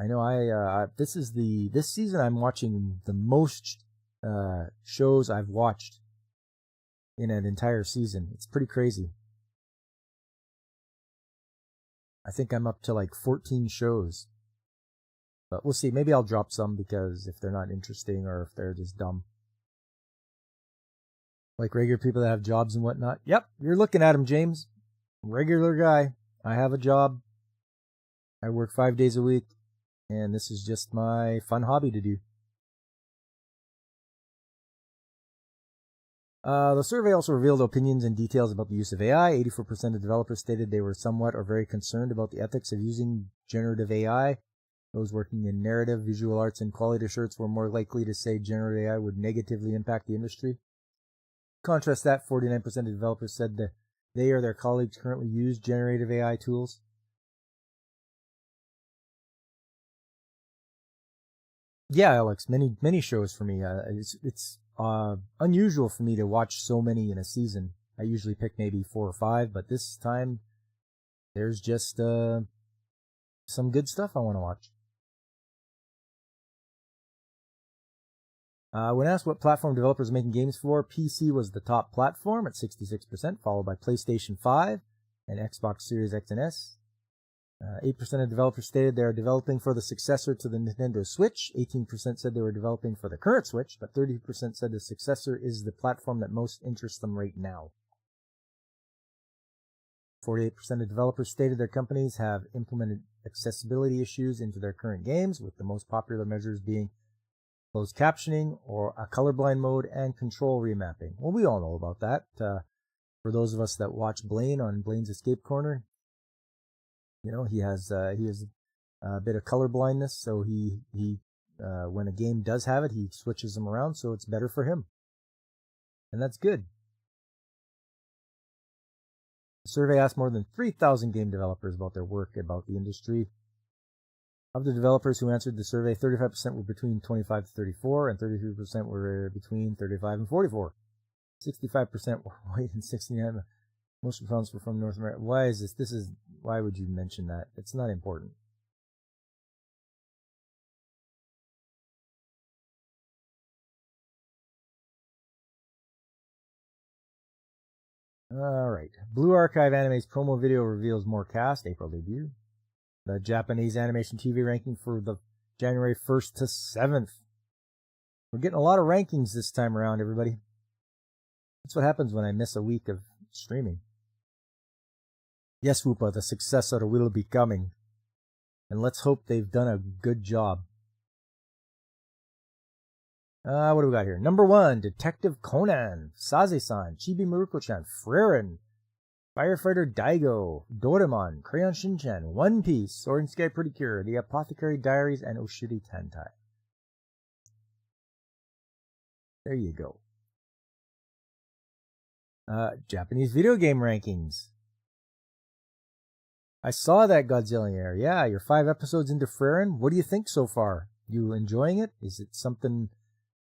I know this season I'm watching the most shows I've watched in an entire season. It's pretty crazy. I think I'm up to like 14 shows. But we'll see. Maybe I'll drop some because if they're not interesting or if they're just dumb. Like regular people that have jobs and whatnot. Yep, you're looking at them, James. Regular guy. I have a job. I work 5 days a week. And this is just my fun hobby to do. The survey also revealed opinions and details about the use of AI. 84% of developers stated they were somewhat or very concerned about the ethics of using generative AI. Those working in narrative, visual arts, and quality assurance were more likely to say generative AI would negatively impact the industry. Contrast that, 49% of developers said that they or their colleagues currently use generative AI tools. Yeah, Alex, many shows for me. It's unusual for me to watch so many in a season. I usually pick maybe 4 or 5, but this time there's just some good stuff I want to watch. When asked what platform developers are making games for, PC was the top platform at 66%, followed by PlayStation 5 and Xbox Series X and S. 8% of developers stated they are developing for the successor to the Nintendo Switch. 18% said they were developing for the current Switch, but 30% said the successor is the platform that most interests them right now. 48% of developers stated their companies have implemented accessibility issues into their current games, with the most popular measures being closed captioning or a colorblind mode and control remapping. Well, we all know about that. For those of us that watch Blaine on Blaine's Escape Corner, you know, he has a bit of color blindness, so he when a game does have it, he switches them around, so it's better for him. And that's good. The survey asked more than 3,000 game developers about their work about the industry. Of the developers who answered the survey, 35% were between 25 to 34, and 33% were between 35 and 44. 65% were white and 69%. Most responses were from North America. Why is this? Why would you mention that? It's not important. Alright. Blue Archive Anime's promo video reveals more cast, April debut. The Japanese animation TV ranking for the January 1st to 7th. We're getting a lot of rankings this time around, everybody. That's what happens when I miss a week of streaming. Yes, Whoopa, the successor will be coming. And let's hope they've done a good job. What do we got here? Number 1, Detective Conan, Saze-san, Chibi Maruko-chan, Frieren, Firefighter Daigo, Doraemon, Crayon Shinchan, One Piece, Sword and Sky Pretty Cure, The Apothecary Diaries, and Oshiri Tantai. There you go. Japanese video game rankings. I saw that, Godzillionaire. Yeah, you're 5 episodes into Frieren. What do you think so far? You enjoying it? Is it something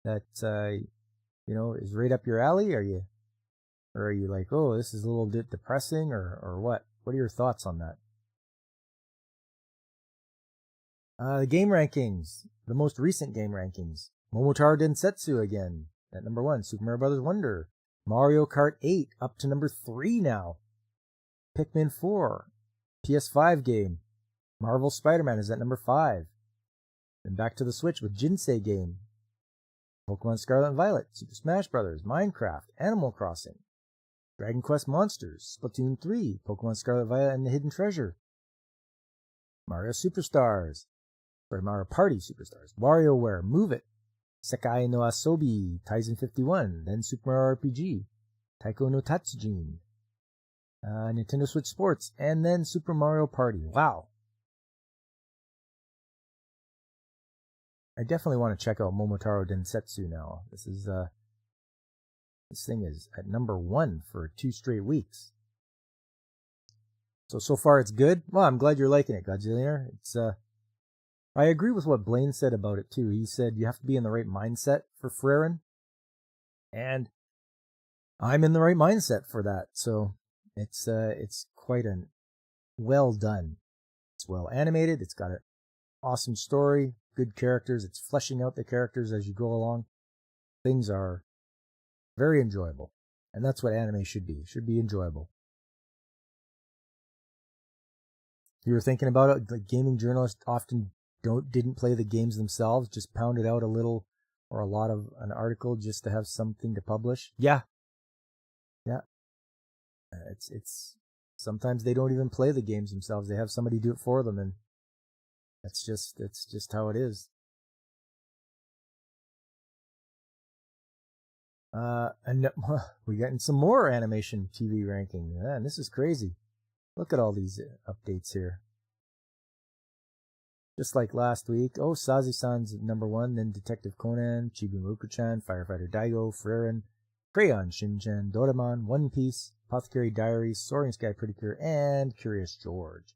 that, is right up your alley? Or are you like, oh, this is a little bit depressing, or what? What are your thoughts on that? The game rankings. The most recent game rankings. Momotaro Densetsu again. At number 1. Super Mario Bros. Wonder. Mario Kart 8 up to number 3 now. Pikmin 4. PS5 game. Marvel Spider-Man is at number 5. Then back to the Switch with Jinsei game. Pokemon Scarlet and Violet, Super Smash Bros., Minecraft, Animal Crossing, Dragon Quest Monsters, Splatoon 3, Pokemon Scarlet Violet and the Hidden Treasure, Mario Mario Party Superstars, WarioWare, Move It, Sekai no Asobi, Taisen 51, then Super Mario RPG, Taiko no Tatsujin, Nintendo Switch Sports, and then Super Mario Party. Wow. I definitely want to check out Momotaro Densetsu now. This thing is at number 1 for 2 straight weeks. So far it's good. Well, I'm glad you're liking it, Godzillionaire. I agree with what Blaine said about it too. He said you have to be in the right mindset for Frieren. And I'm in the right mindset for that. So it's quite an well done. It's well animated. It's got an awesome story, good characters. It's fleshing out the characters as you go along. Things are very enjoyable. And that's what anime should be. It should be enjoyable. You were thinking about it, like gaming journalists often didn't play the games themselves, just pounded out a little or a lot of an article just to have something to publish. Yeah. It's sometimes they don't even play the games themselves. They have somebody do it for them, and it's just how it is. And we getting some more animation TV ranking. Man, this is crazy. Look at all these updates here. Just like last week. Oh, Sazi-san's number 1, then Detective Conan, Chibi Maruko-chan, Firefighter Daigo, Frieren, Crayon Shinchan, Doraemon, One Piece, Apothecary Diaries, Soaring Sky Pretty Cure, and Curious George.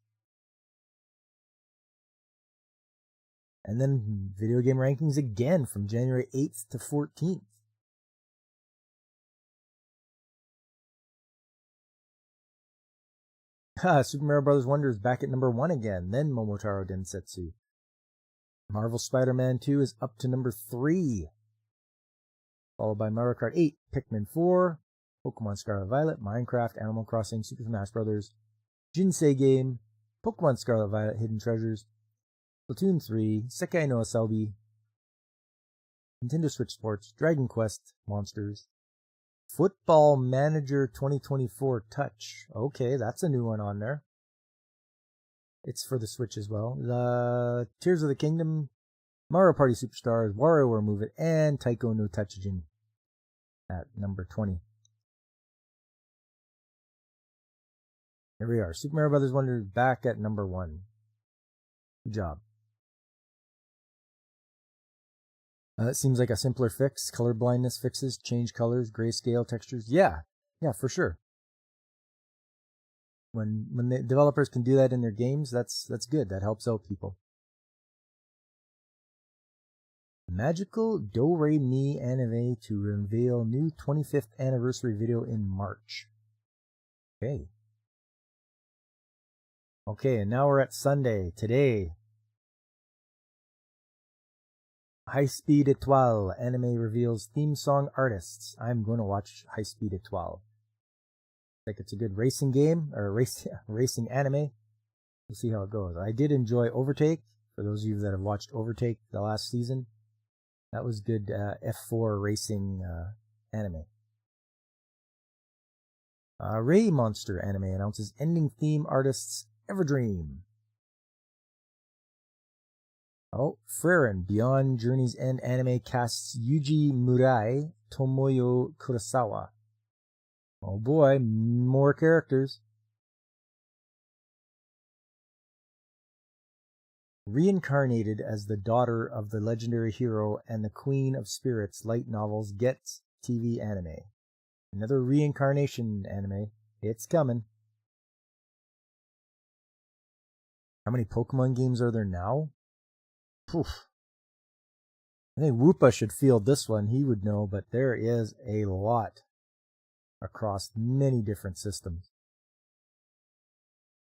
And then video game rankings again from January 8th to 14th. Super Mario Bros. Wonder is back at number 1 again, then Momotaro Densetsu. Marvel Spider-Man 2 is up to number 3. Followed by Mario Kart 8, Pikmin 4, Pokemon Scarlet Violet, Minecraft, Animal Crossing, Super Smash Bros., Jinsei Game, Pokemon Scarlet Violet Hidden Treasures, Splatoon 3, Sekai no Asobi, Nintendo Switch Sports, Dragon Quest Monsters, Football Manager 2024 Touch. Okay, that's a new one on there. It's for the Switch as well. The Tears of the Kingdom, Mario Party Superstars, WarioWare Move It, and Taiko no Tatsujin at number 20. Here we are. Super Mario Bros. Wonder back at number 1. Good job. It seems like a simpler fix. Color blindness fixes, change colors, grayscale textures. Yeah, for sure. When the developers can do that in their games, that's good. That helps out people. Magical Do-Re-Mi anime to reveal new 25th anniversary video in March. Okay, and now we're at Sunday. Today, High Speed Étoile anime reveals theme song artists. I'm going to watch High Speed Étoile. I think it's a good racing game, or racing anime. We'll see how it goes. I did enjoy Overtake. For those of you that have watched Overtake the last season, that was good F4 racing anime. Ray Monster anime announces ending theme artists Everdream. Oh, Frieren, Beyond Journey's End anime casts Yuji Murai, Tomoyo Kurosawa. Oh boy, more characters. Reincarnated as the daughter of the legendary hero and the Queen of Spirits light novels gets TV anime. Another reincarnation anime. It's coming. How many Pokemon games are there now? Poof. I think Whoopa should field this one. He would know, but there is a lot across many different systems.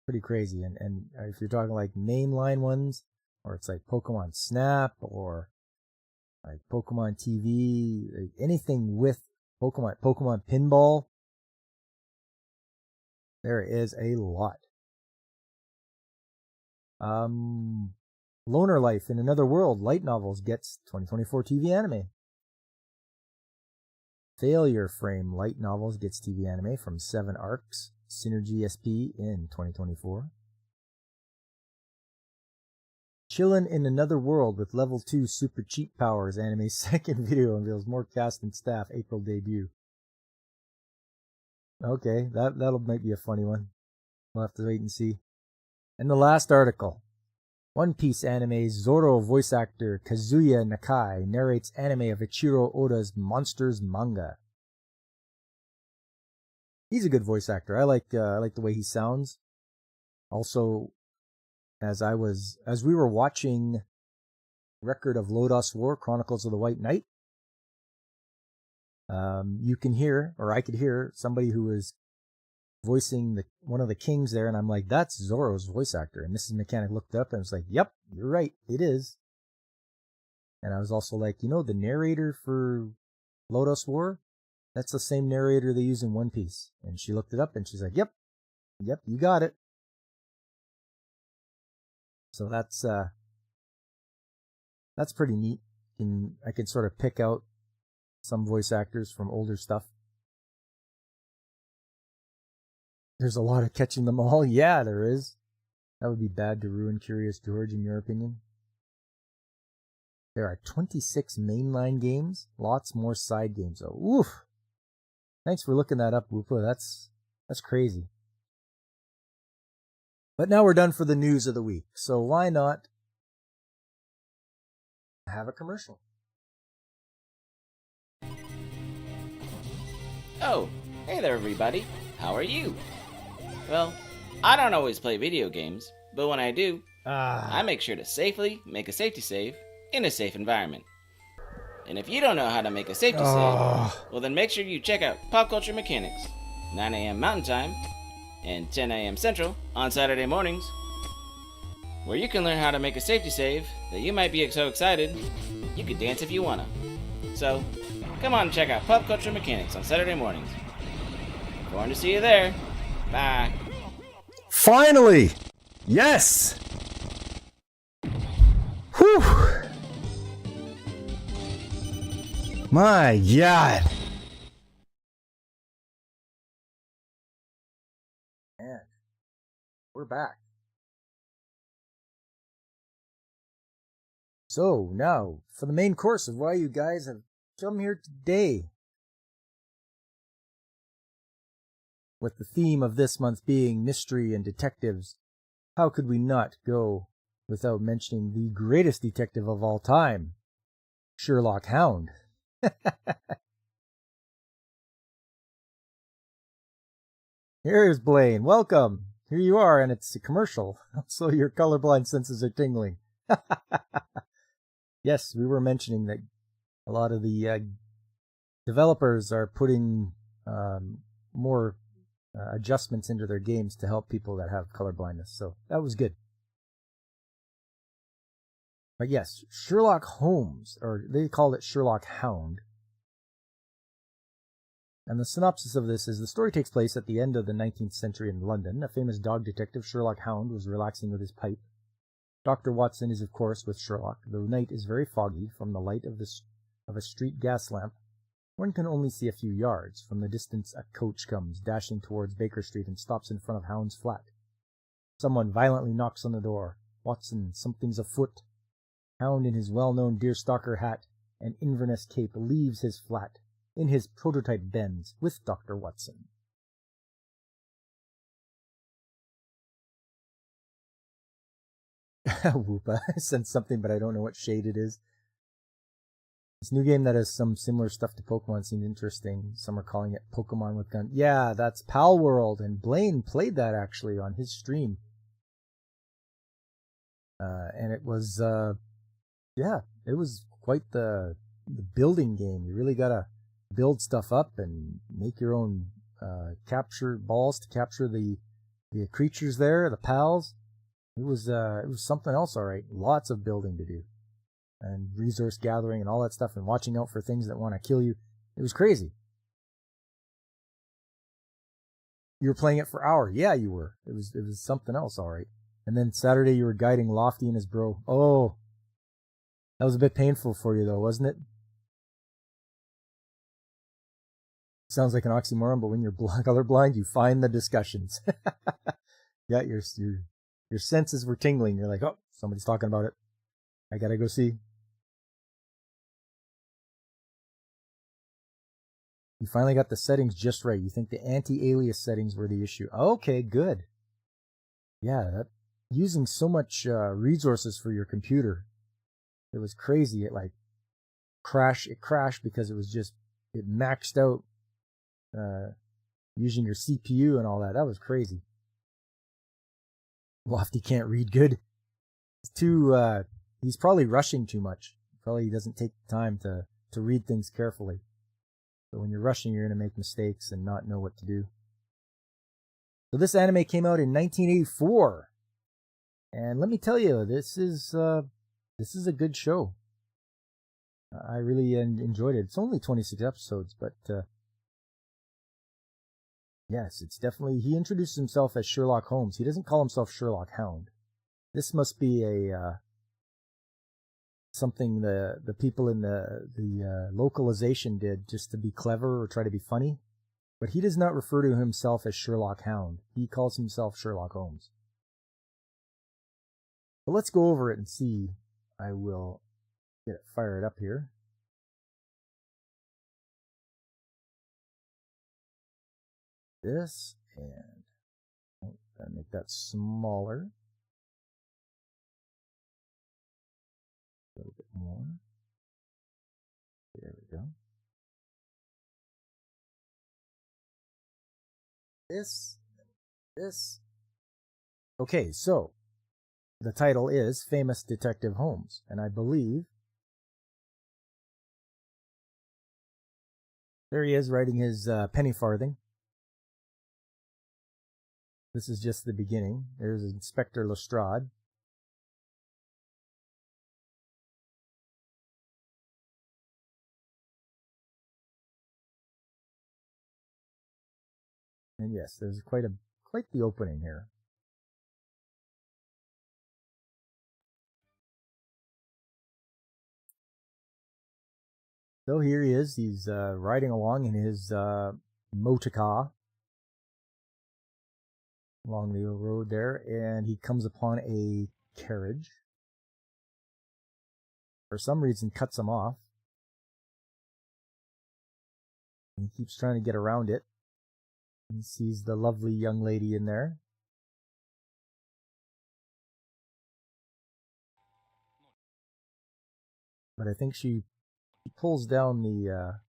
Pretty crazy. And if you're talking like mainline ones, or it's like Pokemon Snap, or like Pokemon TV, like anything with Pokemon Pinball, there is a lot. Loner Life in Another World light novels gets 2024 TV anime. Failure Frame light novels gets TV anime from 7 Arcs, Synergy SP in 2024. Chillin' in Another World with Level 2 Super Cheat Powers anime second video unveils more cast and staff April debut. Okay, that'll might be a funny one. We'll have to wait and see. And the last article. One Piece anime Zoro voice actor Kazuya Nakai narrates anime of Ichiro Oda's Monsters manga. He's a good voice actor. I like the way he sounds. Also, as we were watching Record of Lodoss War, Chronicles of the White Knight, you can hear, or I could hear, somebody who was voicing one of the kings there, and I'm like, that's Zorro's voice actor. And Mrs. Mechanic looked up and was like, yep, you're right, it is. And I was also like, the narrator for Lodoss War, that's the same narrator they use in One Piece. And she looked it up and she's like, yep, you got it. So that's pretty neat. I can sort of pick out some voice actors from older stuff. There's a lot of catching them all. Yeah, there is. That would be bad to ruin Curious George, in your opinion. There are 26 mainline games, lots more side games. Oh, oof. Thanks for looking that up, Whoopa. That's crazy. But now we're done for the news of the week, so why not have a commercial? Oh, hey there everybody. How are you? Well, I don't always play video games, but when I do, I make sure to safely make a safety save in a safe environment. And if you don't know how to make a safety save, well then make sure you check out Pop Culture Mechanics, 9 a.m. Mountain Time and 10 a.m. Central on Saturday mornings, where you can learn how to make a safety save that you might be so excited you could dance if you wanna. So, come on and check out Pop Culture Mechanics on Saturday mornings. Going to see you there. Bye. Finally! Yes! Whew! My God! Man, we're back. So, now, for the main course of why you guys have come here today. With the theme of this month being mystery and detectives, how could we not go without mentioning the greatest detective of all time, Sherlock Hound? Here's Blaine. Welcome. Here you are, and it's a commercial, so your colorblind senses are tingling. Yes, we were mentioning that a lot of the developers are putting more adjustments into their games to help people that have color blindness, so that was good. But yes, Sherlock Holmes, or they called it Sherlock Hound. And the synopsis of this is the story takes place at the end of the 19th century in London. A famous dog detective, Sherlock Hound, was relaxing with his pipe. Dr. Watson is, of course, with Sherlock. The night is very foggy. From the light of a street gas lamp, one can only see a few yards. From the distance, a coach comes, dashing towards Baker Street and stops in front of Hound's flat. Someone violently knocks on the door. Watson, something's afoot. Hound, in his well-known deerstalker hat and Inverness cape, leaves his flat in his prototype Benz with Dr. Watson. Whoopa, I sent something, but I don't know what shade it is. This new game that has some similar stuff to Pokemon seems interesting. Some are calling it Pokemon with Gun. Yeah, that's Pal World, and Blaine played that actually on his stream. And it was, it was quite the building game. You really gotta build stuff up and make your own capture balls to capture the creatures there, the pals. It was something else, all right. Lots of building to do, and resource gathering and all that stuff, and watching out for things that want to kill you. It was crazy. You were playing it for hours. Yeah, you were. It was something else, all right. And then Saturday you were guiding Lofty and his bro. Oh, that was a bit painful for you though, wasn't it? Sounds like an oxymoron, but when you're colorblind, you find the discussions. Yeah, your senses were tingling. You're like, oh, somebody's talking about it. I gotta go see. You finally got the settings just right. You think the anti-alias settings were the issue. Okay, good. Yeah, using so much resources for your computer. It was crazy. It crashed because it maxed out using your CPU and all that. That was crazy. Lofty can't read good. He's probably rushing too much. Probably doesn't take time to read things carefully. So when you're rushing, you're going to make mistakes and not know what to do. So this anime came out in 1984. And let me tell you, this is a good show. I really enjoyed it. It's only 26 episodes, but yes, it's definitely... He introduces himself as Sherlock Holmes. He doesn't call himself Sherlock Hound. This must be a something the people in the localization did just to be clever or try to be funny. But he does not refer to himself as Sherlock Hound. He calls himself Sherlock Holmes. But let's go over it and see. I will get it fired up here. This, and gotta make that smaller. A little bit more. There we go. This. Okay, so the title is Famous Detective Holmes, and I believe there he is writing his penny farthing. This is just the beginning. There's Inspector Lestrade. And yes, there's quite the opening here. So here he is. He's riding along in his motor car along the road there, and he comes upon a carriage. For some reason, cuts him off. He keeps trying to get around it. He sees the lovely young lady in there. But I think she pulls down the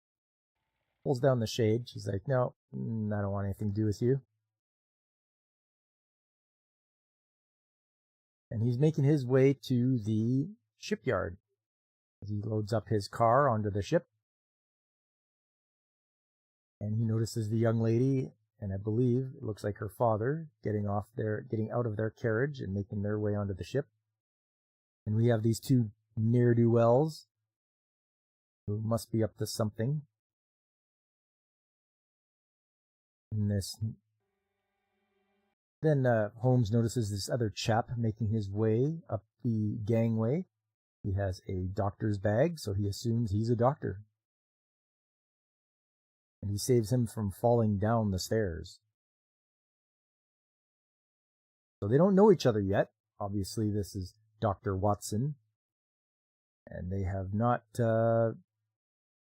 shade. She's like, "No, I don't want anything to do with you." And he's making his way to the shipyard. He loads up his car onto the ship. And he notices the young lady, and I believe it looks like her father, getting out of their carriage and making their way onto the ship. And we have these two ne'er-do-wells who must be up to something. Then Holmes notices this other chap making his way up the gangway. He has a doctor's bag, so he assumes he's a doctor. And he saves him from falling down the stairs. So they don't know each other yet. Obviously, this is Dr. Watson. And they have not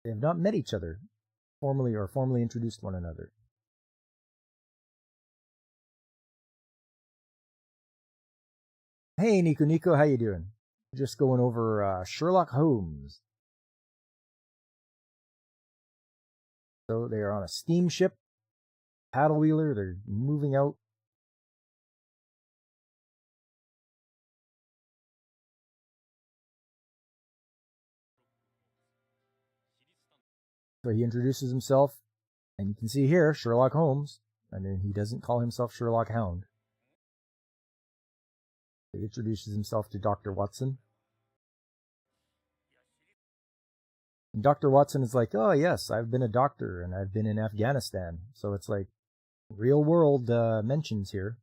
met each other formally or formally introduced one another. Hey, Nico, how you doing? Just going over Sherlock Holmes. So they are on a steamship, paddle wheeler. They're moving out. So he introduces himself, and you can see here Sherlock Holmes. I mean, he doesn't call himself Sherlock Hound. He introduces himself to Dr. Watson. And Dr. Watson is like, "Oh, yes, I've been a doctor, and I've been in Afghanistan." So it's like real world mentions here.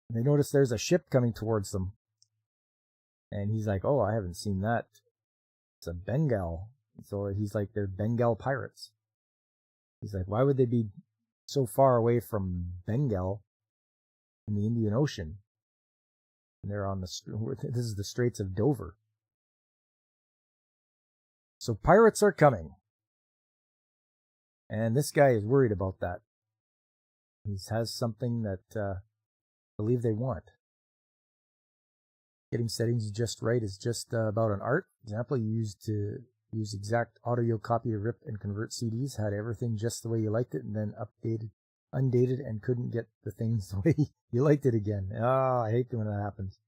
And they notice there's a ship coming towards them. And he's like, "Oh, I haven't seen that. It's a Bengal." So he's like, "They're Bengal pirates." He's like, "Why would they be so far away from Bengal in the Indian Ocean?" And they're on this is the Straits of Dover. So pirates are coming. And this guy is worried about that. He has something that I believe they want. Getting settings just right is just about an art. Example, you used to use exact audio copy, rip, and convert CDs. Had everything just the way you liked it, and then undated, and couldn't get the things the way you liked it again. Oh, I hate when that happens.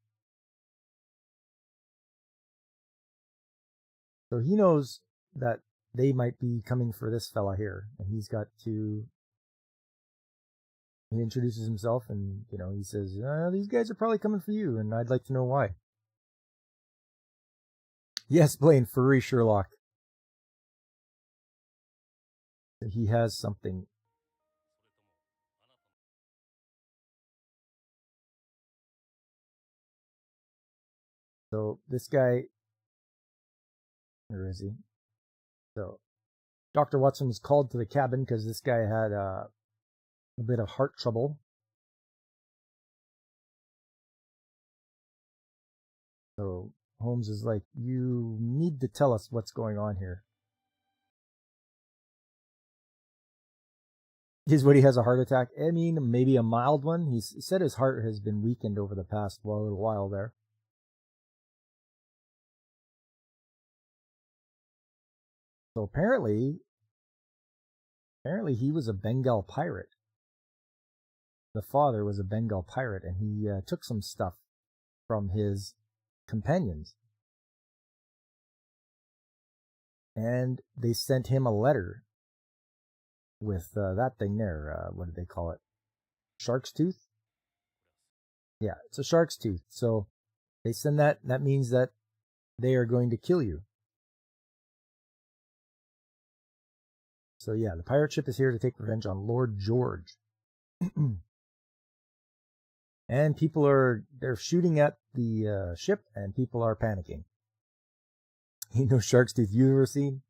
So he knows that they might be coming for this fella here, and he's got to. He introduces himself, and he says, "These guys are probably coming for you, and I'd like to know why." Yes, Blaine, furry Sherlock. He has something. So this guy, where is he? So Dr. Watson was called to the cabin because this guy had a bit of heart trouble. So Holmes is like, "You need to tell us what's going on here." Is what he has a heart attack? I mean, maybe a mild one. He said his heart has been weakened over the past little while there. So apparently he was a Bengal pirate. The father was a Bengal pirate, and he took some stuff from his companions. And they sent him a letter with that thing there. What did they call it? Shark's tooth? Yeah, it's a shark's tooth. So they send that. That means that they are going to kill you. So yeah, the pirate ship is here to take revenge on Lord George. And they're shooting at the ship, and people are panicking. Shark's tooth you've ever seen?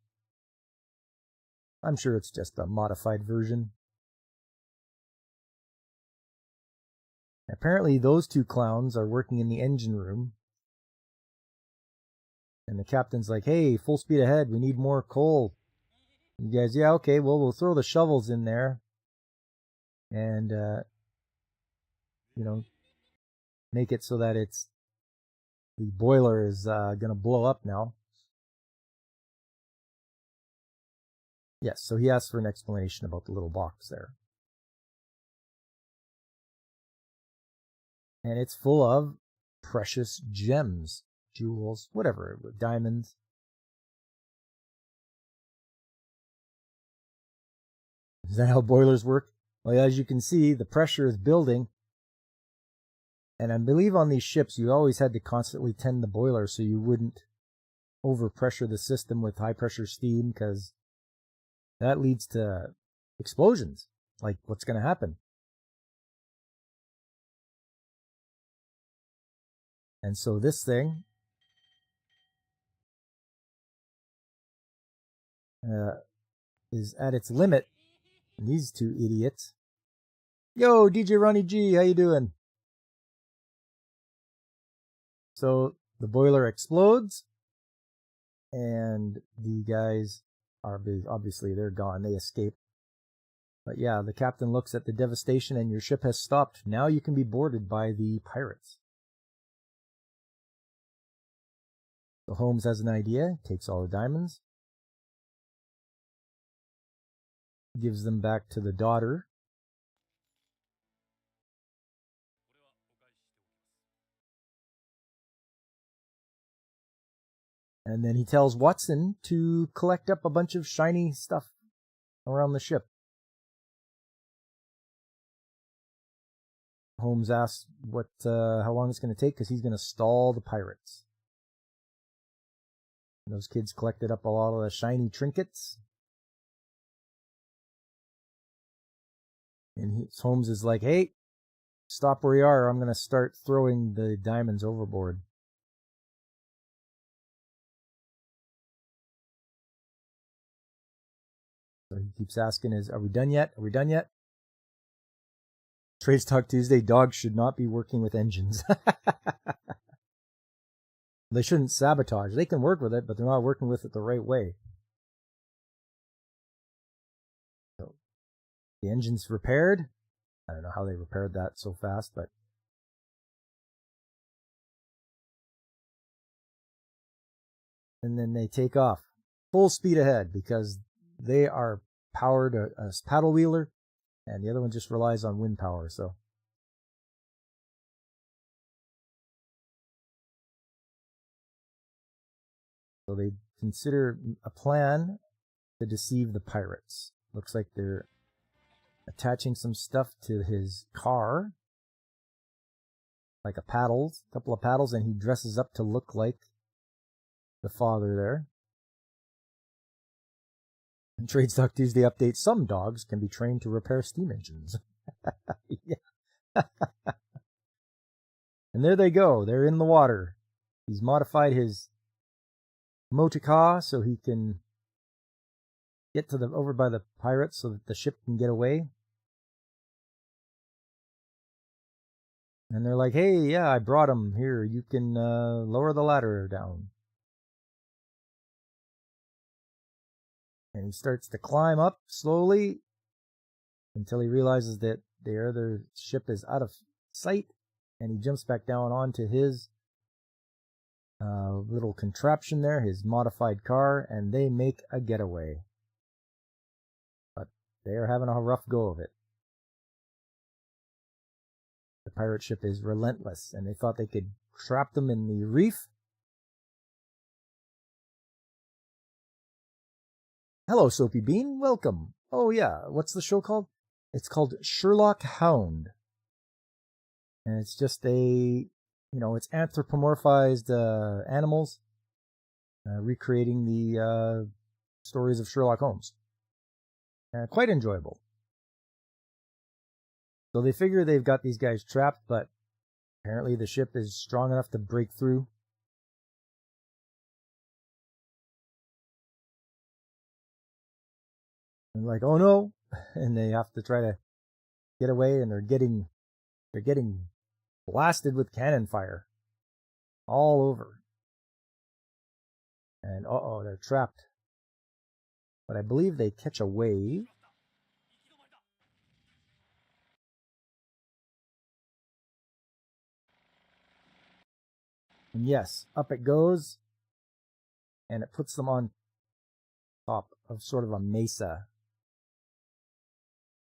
I'm sure it's just a modified version. Apparently those two clowns are working in the engine room. And the captain's like, "Hey, full speed ahead. We need more coal." You guys, "Yeah, okay, well, we'll throw the shovels in there. And, make it so that the boiler is going to blow up now." Yes, so he asks for an explanation about the little box there. And it's full of precious gems, jewels, whatever, diamonds. Is that how boilers work? Well, as you can see, the pressure is building. And I believe on these ships, you always had to constantly tend the boiler so you wouldn't overpressure the system with high pressure steam, because that leads to explosions. Like, what's going to happen? And so this thing is at its limit. And these two idiots. Yo, DJ Ronnie G, how you doing? So the boiler explodes, and the guys are obviously they're gone. They escape. But yeah, the captain looks at the devastation, and your ship has stopped. Now you can be boarded by the pirates. So Holmes has an idea, takes all the diamonds, gives them back to the daughter. And then he tells Watson to collect up a bunch of shiny stuff around the ship. Holmes asks how long it's going to take, because he's going to stall the pirates. And those kids collected up a lot of the shiny trinkets. And Holmes is like, "Hey, stop where you are. I'm going to start throwing the diamonds overboard." So he keeps asking, "Are we done yet? Are we done yet?" Trades Talk Tuesday, dogs should not be working with engines. They shouldn't sabotage. They can work with it, but they're not working with it the right way. So the engine's repaired. I don't know how they repaired that so fast, but and then they take off full speed ahead, because they are powered a paddle wheeler, and the other one just relies on wind power. So they consider a plan to deceive the pirates. Looks like they're attaching some stuff to his car, like a couple of paddles, and he dresses up to look like the father there. And Trade Stock Tuesday update, some dogs can be trained to repair steam engines. Yeah. And there they go. They're in the water. He's modified his motorcar so he can get to over by the pirates so that the ship can get away. And they're like, hey, yeah, I brought him here. You can lower the ladder down. And he starts to climb up slowly until he realizes that the other ship is out of sight. And he jumps back down onto his little contraption there, his modified car, and they make a getaway. But they are having a rough go of it. The pirate ship is relentless, and they thought they could trap them in the reef. Hello, Soapy Bean. Welcome. Oh, yeah. What's the show called? It's called Sherlock Hound. And it's just it's anthropomorphized animals recreating the stories of Sherlock Holmes. Quite enjoyable. So they figure they've got these guys trapped, but apparently the ship is strong enough to break through. And like, oh no, and they have to try to get away, and they're getting blasted with cannon fire all over. And they're trapped. But I believe they catch a wave. And yes, up it goes, and it puts them on top of sort of a mesa.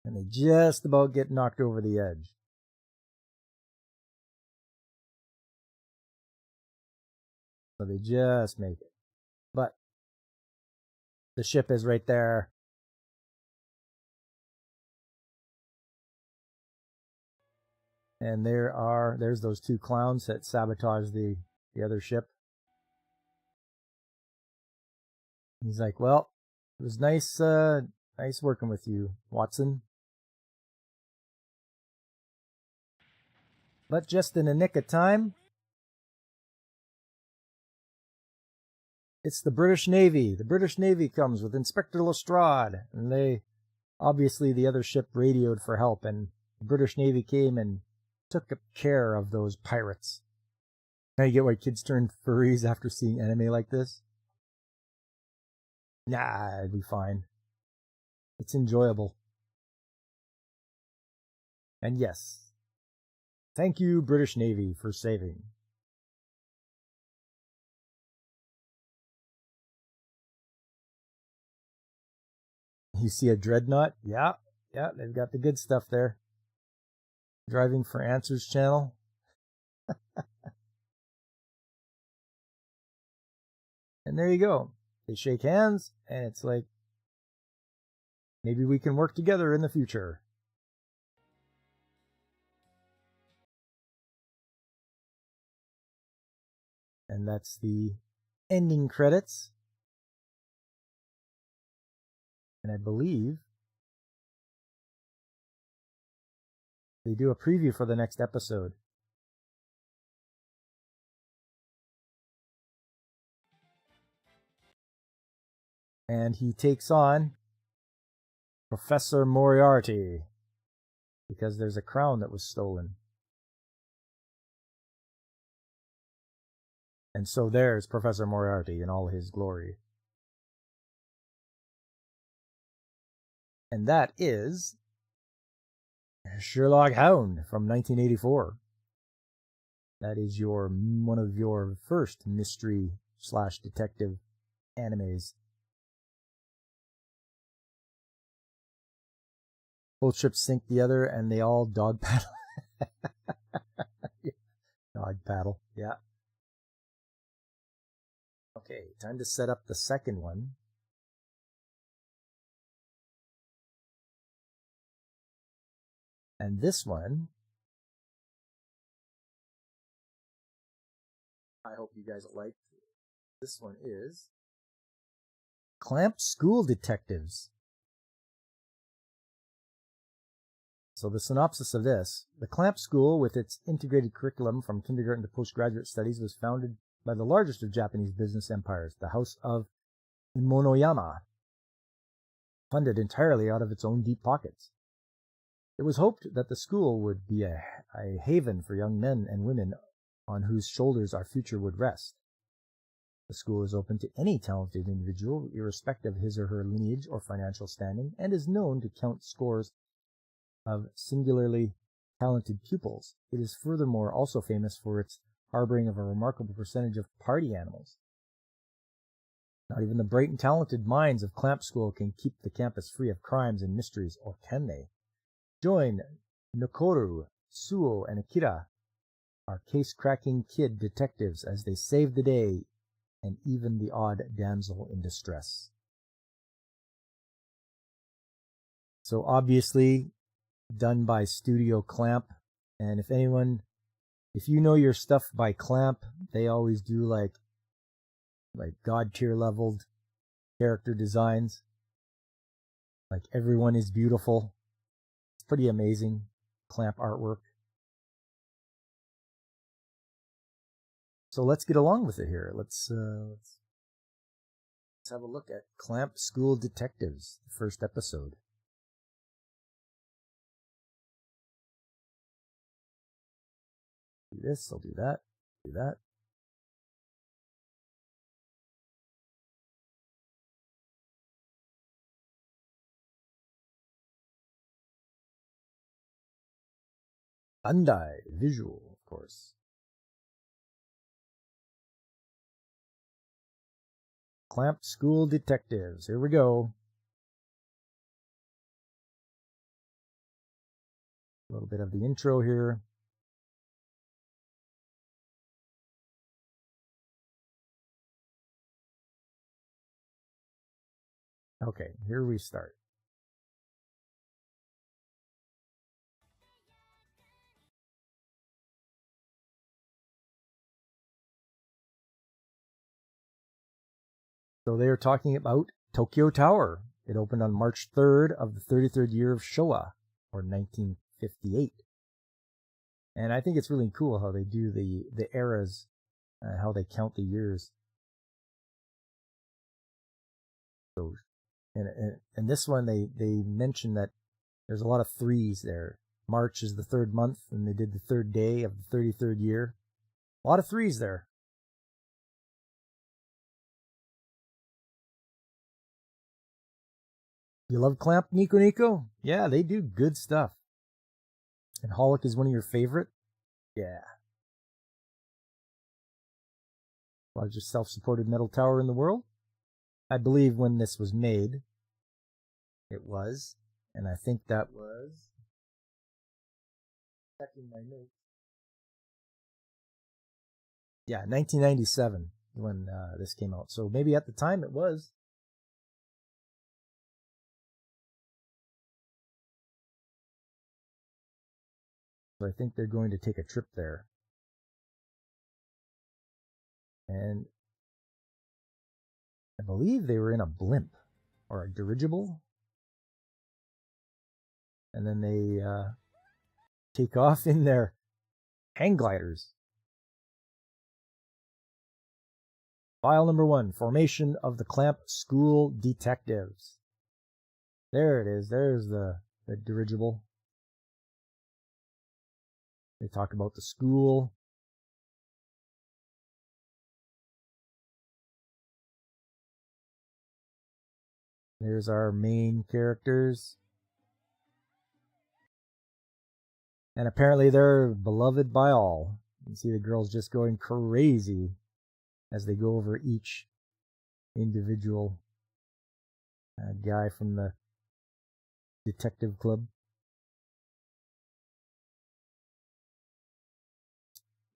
And they just about get knocked over the edge. So they just make it. But the ship is right there. And there's those two clowns that sabotage the other ship. He's like, well, it was nice working with you, Watson. But just in the nick of time, it's the British Navy. The British Navy comes with Inspector Lestrade, and obviously the other ship radioed for help, and the British Navy came and took care of those pirates. Now you get why kids turn furries after seeing anime like this? Nah, it'd be fine. It's enjoyable. And yes, thank you, British Navy, for saving. You see a dreadnought? Yeah, they've got the good stuff there. Driving for Answers channel. And there you go. They shake hands, and it's like, maybe we can work together in the future. And that's the ending credits. And I believe they do a preview for the next episode. And he takes on Professor Moriarty because there's a crown that was stolen. And so there's Professor Moriarty in all his glory. And that is Sherlock Hound from 1984. That is one of your first mystery/detective animes. Both ships sink the other, and they all dog paddle. Dog paddle, yeah. Okay, time to set up the second one. And this one, I hope you guys like. This one is Clamp School Detectives. So the synopsis of this: the Clamp School, with its integrated curriculum from kindergarten to postgraduate studies, was founded by the largest of Japanese business empires, the House of Imonoyama, funded entirely out of its own deep pockets. It was hoped that the school would be a haven for young men and women on whose shoulders our future would rest. The school is open to any talented individual, irrespective of his or her lineage or financial standing, and is known to count scores of singularly talented pupils. It is furthermore also famous for its harboring of a remarkable percentage of party animals. Not even the bright and talented minds of Clamp School can keep the campus free of crimes and mysteries, or can they? Join Nokoru, Suo, and Akira, our case-cracking kid detectives, as they save the day and even the odd damsel in distress. So obviously done by Studio Clamp, and if you know your stuff by Clamp, they always do like god tier leveled character designs. Like everyone is beautiful. It's pretty amazing Clamp artwork. So let's get along with it here. Let's have a look at Clamp School Detectives, the first episode. Do this, I'll do that, do that. Bandai Visual, of course. Clamp School Detectives. Here we go. A little bit of the intro here. Okay, here we start. So they are talking about Tokyo Tower. It opened on March 3rd of the 33rd year of Showa, or 1958. And I think it's really cool how they do the eras, how they count the years. So, and this one, they mention that there's a lot of threes there. March is the third month, and they did the third day of the 33rd year. A lot of threes there. You love Clamp, Nico? Yeah, they do good stuff. And Holic is one of your favorite? Yeah. Largest self-supported metal tower in the world? I believe when this was made, it was. And I think that was... checking my notes. Yeah, 1997 when this came out. So maybe at the time it was. So I think they're going to take a trip there. And I believe they were in a blimp or a dirigible. And then they take off in their hang gliders. File number 1, Formation of the Clamp School Detectives. There it is. There's the dirigible. They talk about the school. There's our main characters. And apparently they're beloved by all. You can see the girls just going crazy as they go over each individual guy from the detective club.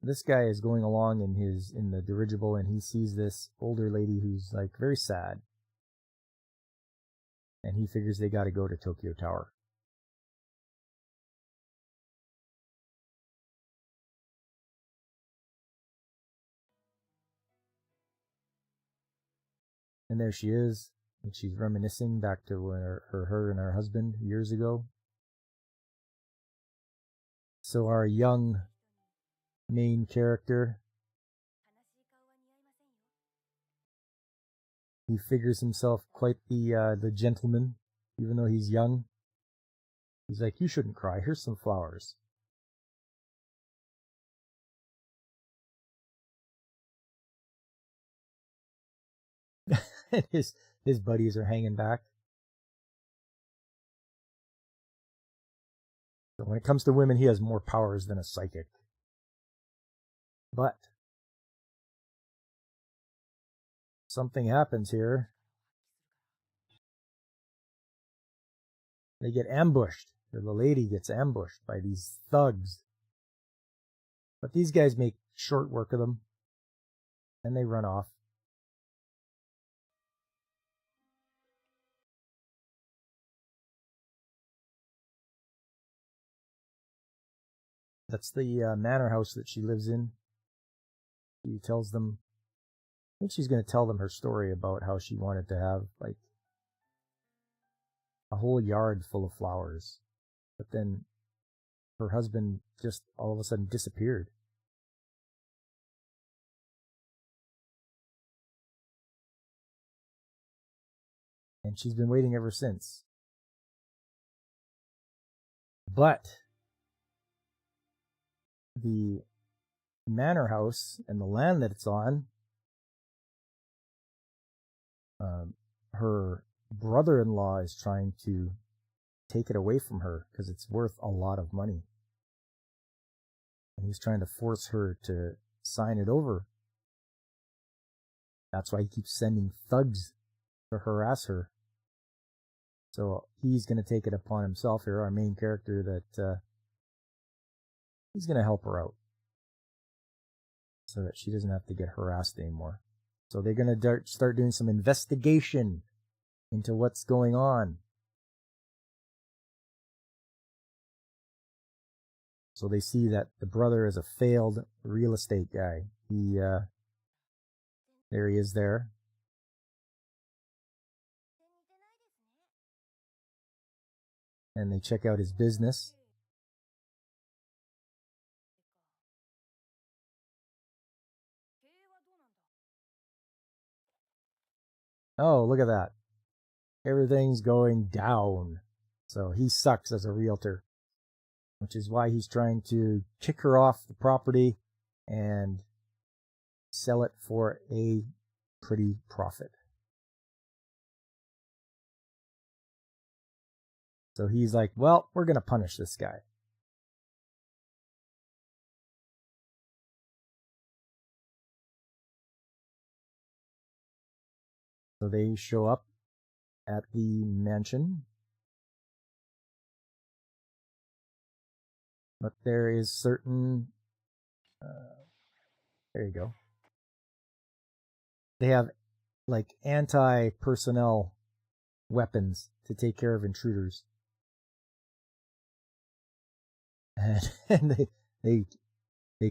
this guy is going along in the dirigible, and he sees this older lady who's like very sad, and he figures they got to go to Tokyo Tower. And there she is, and she's reminiscing back to when her and her husband years ago. So our young main character, he figures himself quite the gentleman, even though he's young. He's like, you shouldn't cry. Here's some flowers. And his buddies are hanging back. So when it comes to women, he has more powers than a psychic. But something happens here. They get ambushed. The lady gets ambushed by these thugs. But these guys make short work of them, and they run off. That's the manor house that she lives in. She tells them, I think she's going to tell them her story about how she wanted to have like a whole yard full of flowers. But then her husband just all of a sudden disappeared. And she's been waiting ever since. But the manor house and the land that it's on, her brother-in-law is trying to take it away from her because it's worth a lot of money. And he's trying to force her to sign it over. That's why he keeps sending thugs to harass her. So he's going to take it upon himself here, our main character, that he's going to help her out so that she doesn't have to get harassed anymore. So they're going to start doing some investigation into what's going on. So they see that the brother is a failed real estate guy. There he is there. And they check out his business. Oh, look at that. Everything's going down. So he sucks as a realtor, which is why he's trying to kick her off the property and sell it for a pretty profit. So he's like, well, we're going to punish this guy. So they show up at the mansion. But there is certain... there you go. They have like anti-personnel weapons to take care of intruders. And they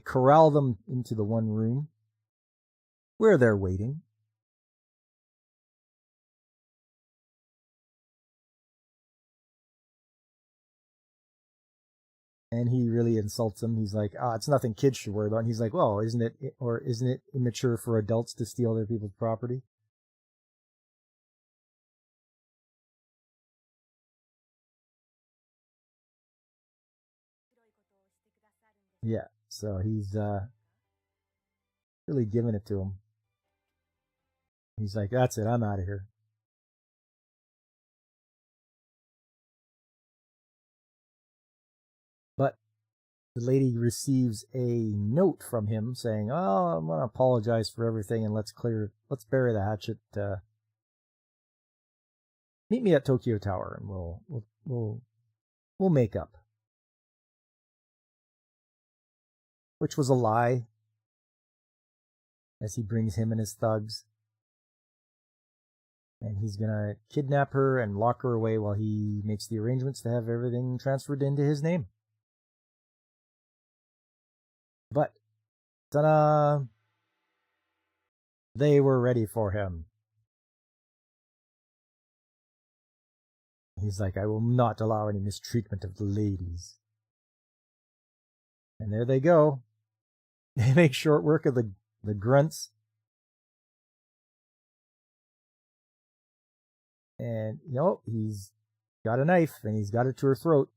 corral them into the one room where they're waiting. And he really insults them. He's like, it's nothing kids should worry about. And he's like, well, isn't it immature for adults to steal other people's property? Yeah, so he's really giving it to him. He's like, that's it, I'm out of here. But the lady receives a note from him saying, I want to apologize for everything and let's bury the hatchet. Meet me at Tokyo Tower and we'll make up. which was a lie, as he brings him and his thugs. And he's gonna kidnap her and lock her away while he makes the arrangements to have everything transferred into his name. But, ta-da! They were ready for him. He's like, I will not allow any mistreatment of the ladies. And there they go. They make short work of the grunts. And, he's got a knife, and he's got it to her throat.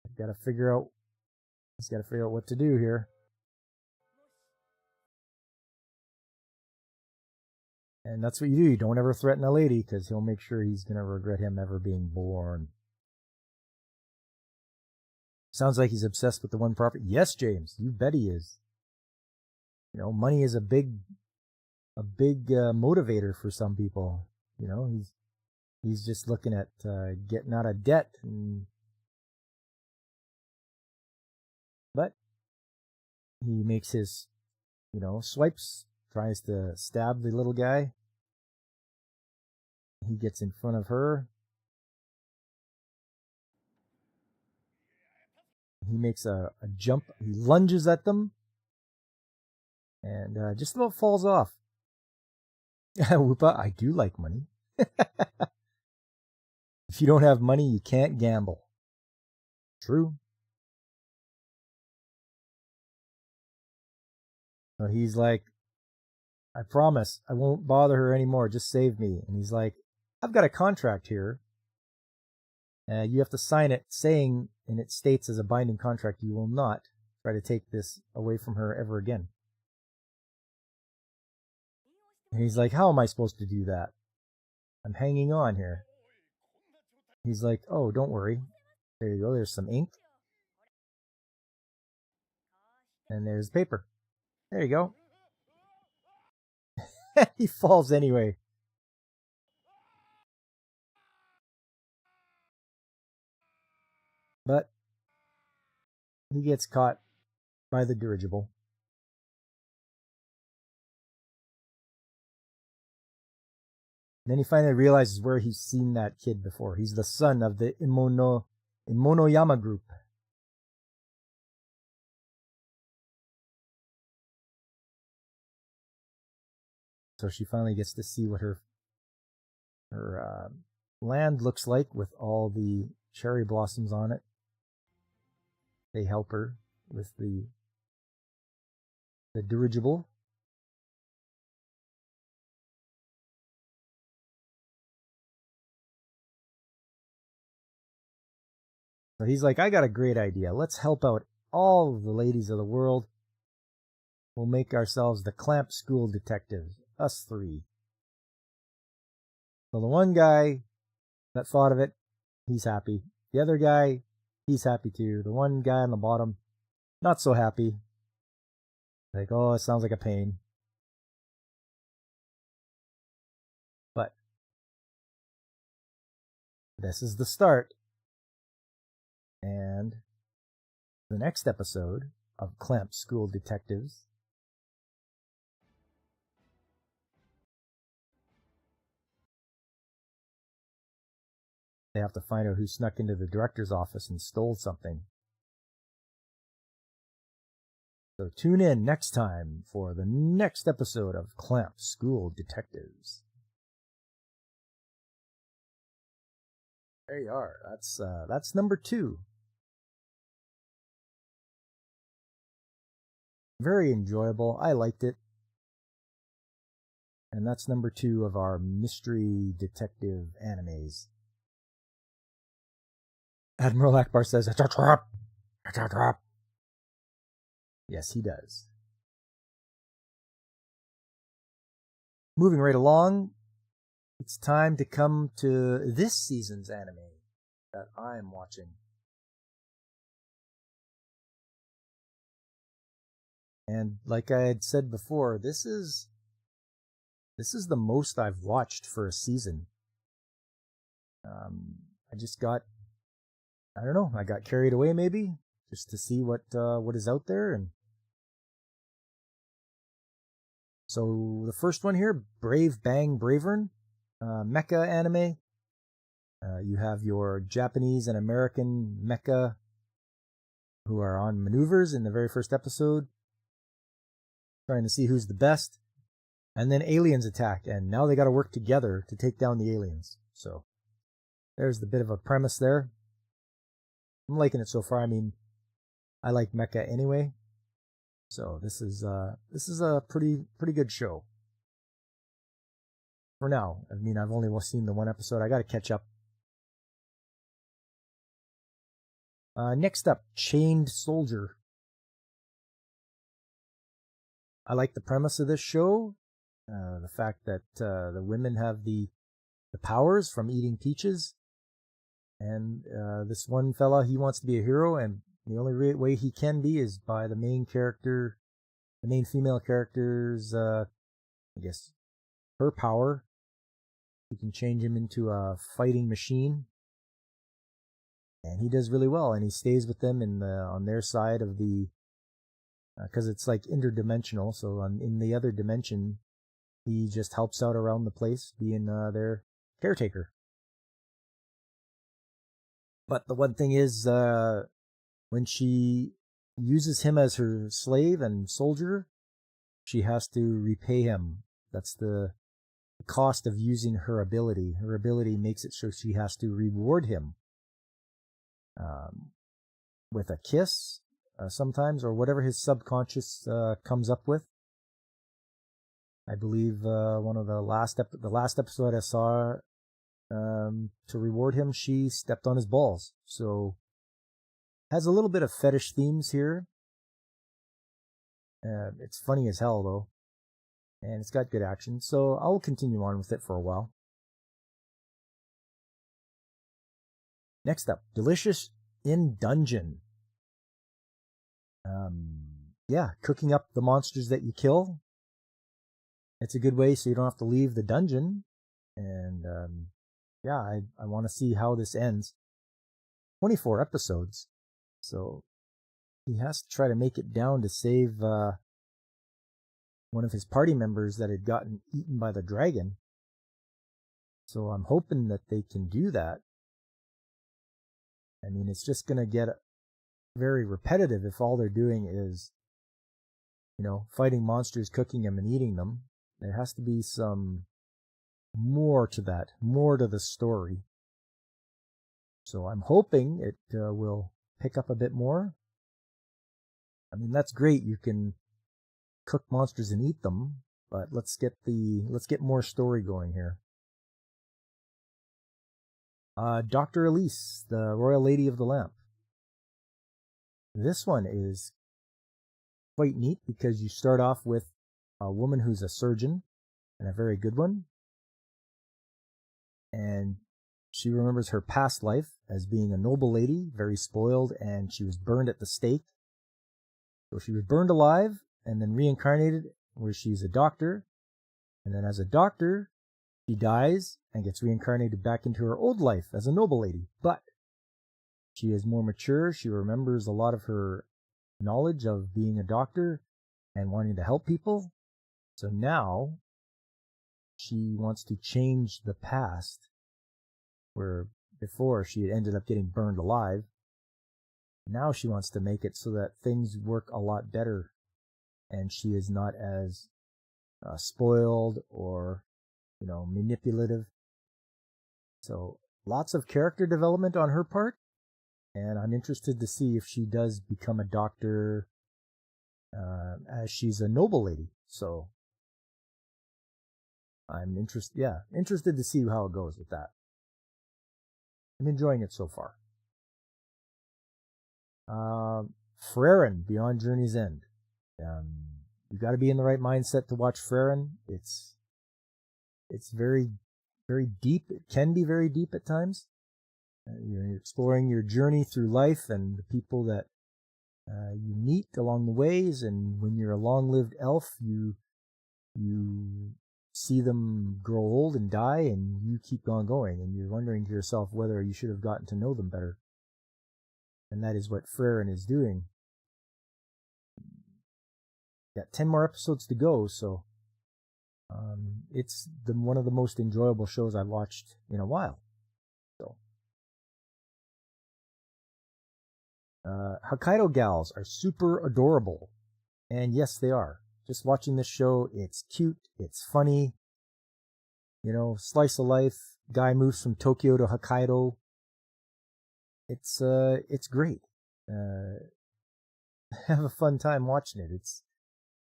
He's got to figure out what to do here. And that's what you do. You don't ever threaten a lady, because he'll make sure he's going to regret him ever being born. Sounds like he's obsessed with the one property. Yes, James, you bet he is. Money is a big motivator for some people. He's just looking at getting out of debt. But he makes his, swipes, tries to stab the little guy. He gets in front of her. He makes a jump. He lunges at them. And just about falls off. Whoopa, I do like money. If you don't have money, you can't gamble. True. So he's like, I promise I won't bother her anymore. Just save me. And he's like, I've got a contract here. You have to sign it saying, and it states as a binding contract, you will not try to take this away from her ever again. And he's like, how am I supposed to do that? I'm hanging on here. He's like, oh, don't worry. There you go. There's some ink. And there's paper. There you go. He falls anyway. But he gets caught by the dirigible. And then he finally realizes where he's seen that kid before. He's the son of the Imonoyama group. So she finally gets to see what her land looks like with all the cherry blossoms on it. They help her with the dirigible. So he's like, I got a great idea. Let's help out all the ladies of the world. We'll make ourselves the Clamp School Detectives. Us three. So the one guy that thought of it, he's happy. The other guy, he's happy too. The one guy on the bottom, not so happy. Like, oh, it sounds like a pain. But this is the start. And the next episode of Clamp School Detectives, they have to find out who snuck into the director's office and stole something. So tune in next time for the next episode of Clamp School Detectives. There you are. That's number 2. Very enjoyable. I liked it. And that's number 2 of our mystery detective animes. Admiral Akbar says, it's a trap! It's a trap! Yes, he does. Moving right along, it's time to come to this season's anime that I'm watching. And like I had said before, this is the most I've watched for a season. I just got, I don't know, I got carried away maybe just to see what is out there. And so the first one here, Brave Bang Bravern, mecha anime. You have your Japanese and American mecha who are on maneuvers in the very first episode, trying to see who's the best. And then aliens attack, and now they got to work together to take down the aliens. So there's the bit of a premise there. I'm liking it so far. I mean, I like mecha anyway, so this is a pretty good show for now. I mean, I've only seen the one episode. I got to catch up. Next up, Chained Soldier. I like the premise of this show. The fact that the women have the powers from eating peaches. And this one fella, he wants to be a hero, and the only way he can be is by the main female character's, I guess, her power. He can change him into a fighting machine. And he does really well, and he stays with them on their side of the, because it's like interdimensional. So in the other dimension, he just helps out around the place, being their caretaker. But the one thing is, when she uses him as her slave and soldier, she has to repay him. That's the cost of using her ability. Her ability makes it so she has to reward him. With a kiss, sometimes, or whatever his subconscious comes up with. I believe one of the last episode I saw, to reward him, she stepped on his balls. So has a little bit of fetish themes here. It's funny as hell though, and it's got good action. So I'll continue on with it for a while. Next up, Delicious in Dungeon. Cooking up the monsters that you kill. It's a good way so you don't have to leave the dungeon. And I want to see how this ends. 24 episodes. So he has to try to make it down to save one of his party members that had gotten eaten by the dragon. So I'm hoping that they can do that. I mean, it's just going to get very repetitive if all they're doing is, fighting monsters, cooking them, and eating them. There has to be some more to that, more to the story. So I'm hoping it will pick up a bit more. I mean, that's great. You can cook monsters and eat them, but let's get more story going here. Dr. Elise, the Royal Lady of the Lamp. This one is quite neat because you start off with a woman who's a surgeon, and a very good one. And she remembers her past life as being a noble lady, very spoiled, and she was burned at the stake. So she was burned alive and then reincarnated where she's a doctor. And then as a doctor, she dies and gets reincarnated back into her old life as a noble lady. But she is more mature. She remembers a lot of her knowledge of being a doctor and wanting to help people. So now she wants to change the past, where before she had ended up getting burned alive. Now she wants to make it so that things work a lot better and she is not as spoiled or, manipulative. So lots of character development on her part, and I'm interested to see if she does become a doctor as she's a noble lady. So I'm interested to see how it goes with that. I'm enjoying it so far. Freren, Beyond Journey's End. You got to be in the right mindset to watch Freren. It's very, very deep. It can be very deep at times. You're exploring your journey through life and the people that you meet along the ways. And when you're a long-lived elf, you see them grow old and die, and you keep on going, and you're wondering to yourself whether you should have gotten to know them better. And that is what Freren is doing. Got 10 more episodes to go, so it's one of the most enjoyable shows I've watched in a while. So, Hokkaido gals are super adorable, and yes, they are. Just watching this show, it's cute, it's funny. You know, slice of life. Guy moves from Tokyo to Hokkaido. It's great. Have a fun time watching it.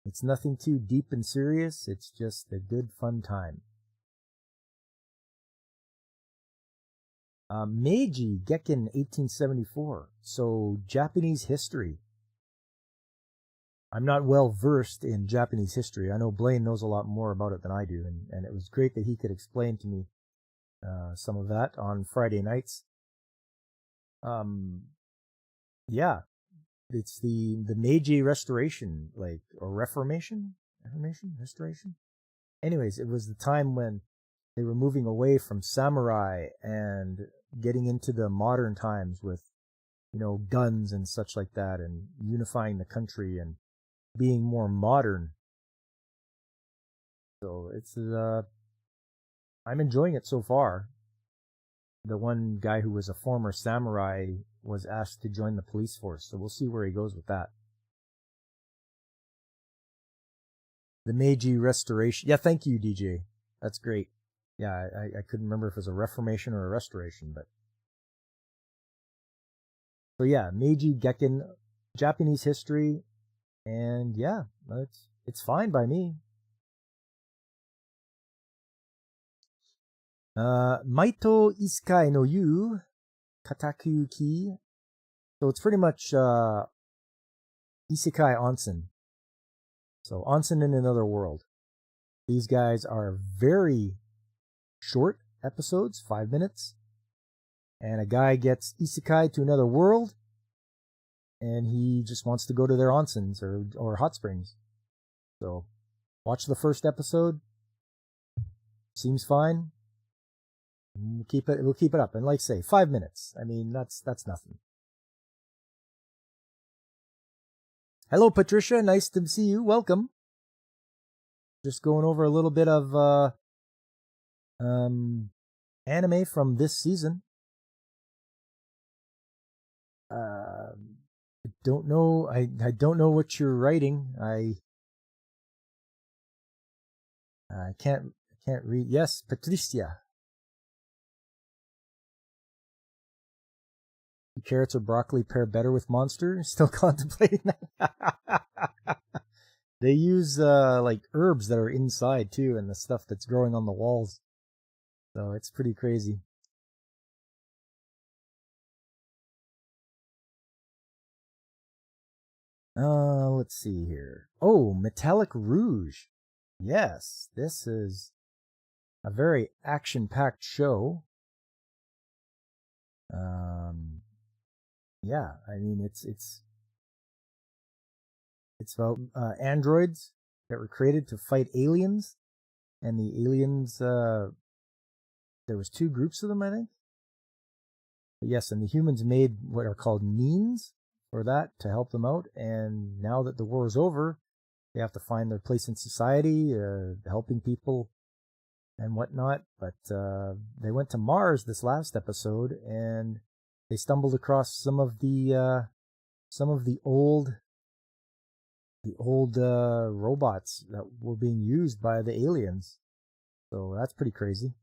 It's nothing too deep and serious. It's just a good fun time. Meiji Gekken 1874. So Japanese history. I'm not well versed in Japanese history. I know Blaine knows a lot more about it than I do, and it was great that he could explain to me some of that on Friday nights. Yeah, it's the Meiji Restoration, or Restoration. Anyways, it was the time when they were moving away from samurai and getting into the modern times with, guns and such like that, and unifying the country and being more modern. So it's I'm enjoying it so far. The one guy who was a former samurai was asked to join the police force, so we'll see where he goes with that. The Meiji Restoration. Yeah, thank you, DJ. That's great. Yeah, I couldn't remember if it was a reformation or a restoration, but so yeah, Meiji Gekken, Japanese history. And yeah, it's fine by me. Maito Isekai no Yu Kataku Ki. So it's pretty much Isekai Onsen. So Onsen in another world. These guys are very short episodes, 5 minutes. And a guy gets Isekai to another world, and he just wants to go to their onsens or hot springs. So, watch the first episode. Seems fine. We'll keep it up. And like I say, 5 minutes. I mean, that's nothing. Hello, Patricia. Nice to see you. Welcome. Just going over a little bit of anime from this season. I don't know. I don't know what you're writing. I can't read. Yes, Patricia. Carrots or broccoli pair better with Monster? Still contemplating that. They use herbs that are inside too, and the stuff that's growing on the walls. So it's pretty crazy. Let's see here. Oh, Metallic Rouge. Yes, this is a very action-packed show. Yeah, I mean it's about androids that were created to fight aliens, and the aliens there was 2 groups of them, I think. But yes, and the humans made what are called means for that to help them out, and now that the war is over, they have to find their place in society, helping people and whatnot. But they went to Mars this last episode, and they stumbled across some of the old robots that were being used by the aliens. So that's pretty crazy.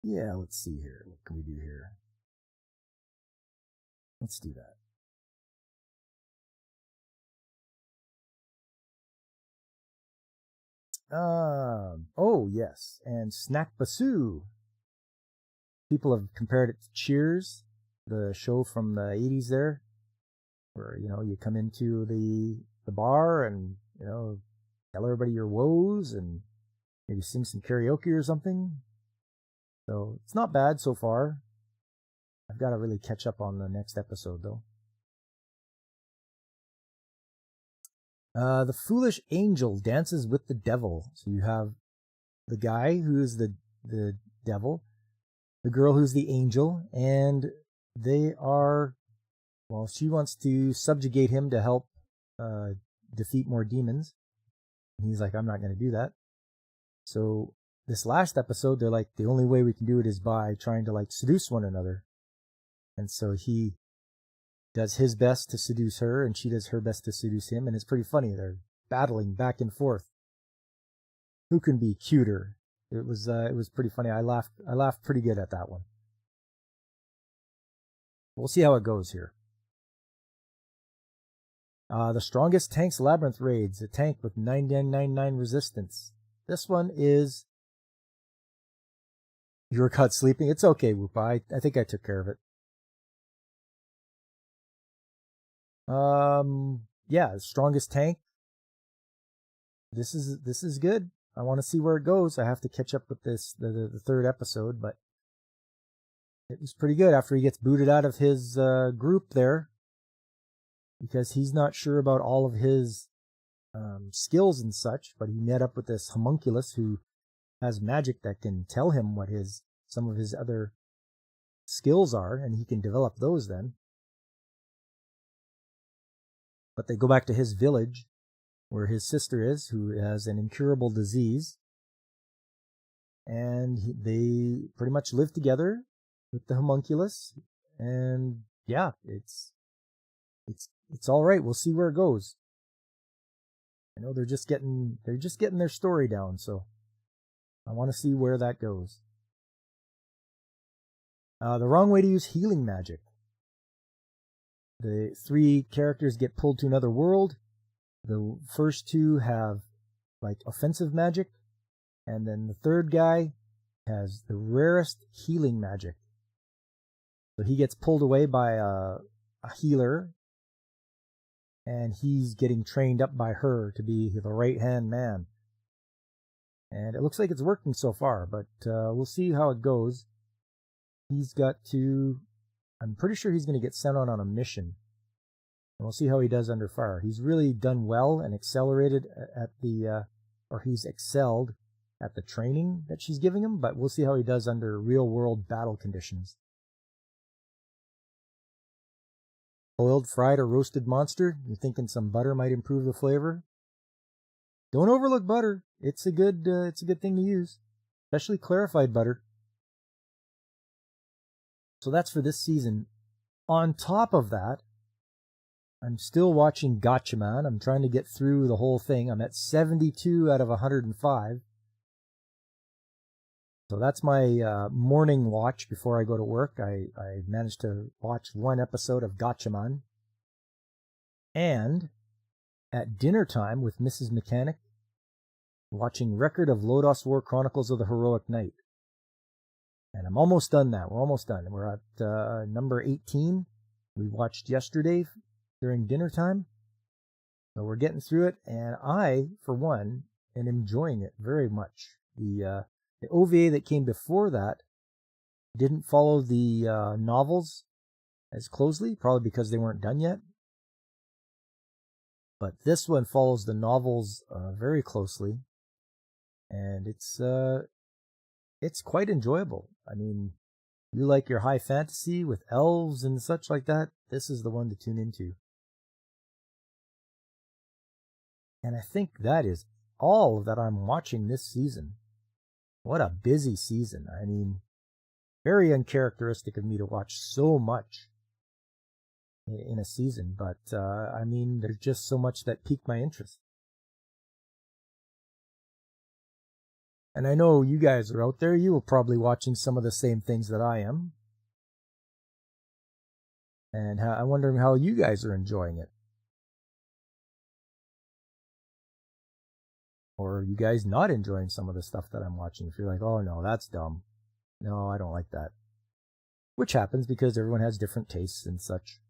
Yeah, let's see here. What can we do here? Let's do that. Oh yes, and Snack Basu. People have compared it to Cheers, the show from the 80s there, where, you come into the bar and, tell everybody your woes and maybe sing some karaoke or something. So it's not bad so far. I've got to really catch up on the next episode though. The foolish angel dances with the devil. So you have the guy who is the devil, the girl who's the angel, and they are, well, she wants to subjugate him to help defeat more demons. And he's like, I'm not going to do that. So this last episode, they're like, the only way we can do it is by trying to like seduce one another. And so he does his best to seduce her, and she does her best to seduce him, and it's pretty funny. They're battling back and forth. Who can be cuter? It was pretty funny. I laughed pretty good at that one. We'll see how it goes here. The strongest tanks labyrinth raids, a tank with 9999 resistance. This one is, you were caught sleeping. It's okay, Whoopa. I think I took care of it. Yeah, the strongest tank. This is good. I want to see where it goes. I have to catch up with this, the third episode, but it was pretty good after he gets booted out of his group there, because he's not sure about all of his skills and such, but he met up with this homunculus who has magic that can tell him what some of his other skills are, and he can develop those then. But they go back to his village, where his sister is, who has an incurable disease, and they pretty much live together with the homunculus, and yeah, it's all right. We'll see where it goes. I know they're just getting their story down, so I want to see where that goes. The wrong way to use healing magic. The 3 characters get pulled to another world. The first 2 have like offensive magic, and then the third guy has the rarest healing magic. So he gets pulled away by a healer, and he's getting trained up by her to be the right-hand man. And it looks like it's working so far, but we'll see how it goes. I'm pretty sure he's going to get sent on a mission. And we'll see how he does under fire. He's really done well and accelerated he's excelled at the training that she's giving him, but we'll see how he does under real-world battle conditions. Boiled, fried, or roasted monster? You're thinking some butter might improve the flavor? Don't overlook butter. It's a good thing to use, especially clarified butter. So that's for this season. On top of that, I'm still watching Gatchaman. I'm trying to get through the whole thing. I'm at 72 out of 105. So that's my morning watch before I go to work. I managed to watch 1 episode of Gatchaman. And at dinner time with Mrs. Mechanic, watching Record of Lodos War Chronicles of the Heroic Knight. And I'm almost done that. We're almost done. We're at number 18. We watched yesterday during dinner time. So we're getting through it, and I, for one, am enjoying it very much. The OVA that came before that didn't follow the novels as closely, probably because they weren't done yet. But this one follows the novels very closely, and it's quite enjoyable. I mean, you like your high fantasy with elves and such like that, this is the one to tune into. And I think that is all that I'm watching this season. What a busy season. I mean, very uncharacteristic of me to watch so much in a season, but I mean, there's just so much that piqued my interest. And I know you guys are out there, you are probably watching some of the same things that I am. And I'm wondering how you guys are enjoying it. Or are you guys not enjoying some of the stuff that I'm watching? If you're like, oh no, that's dumb. No, I don't like that. Which happens because everyone has different tastes and such.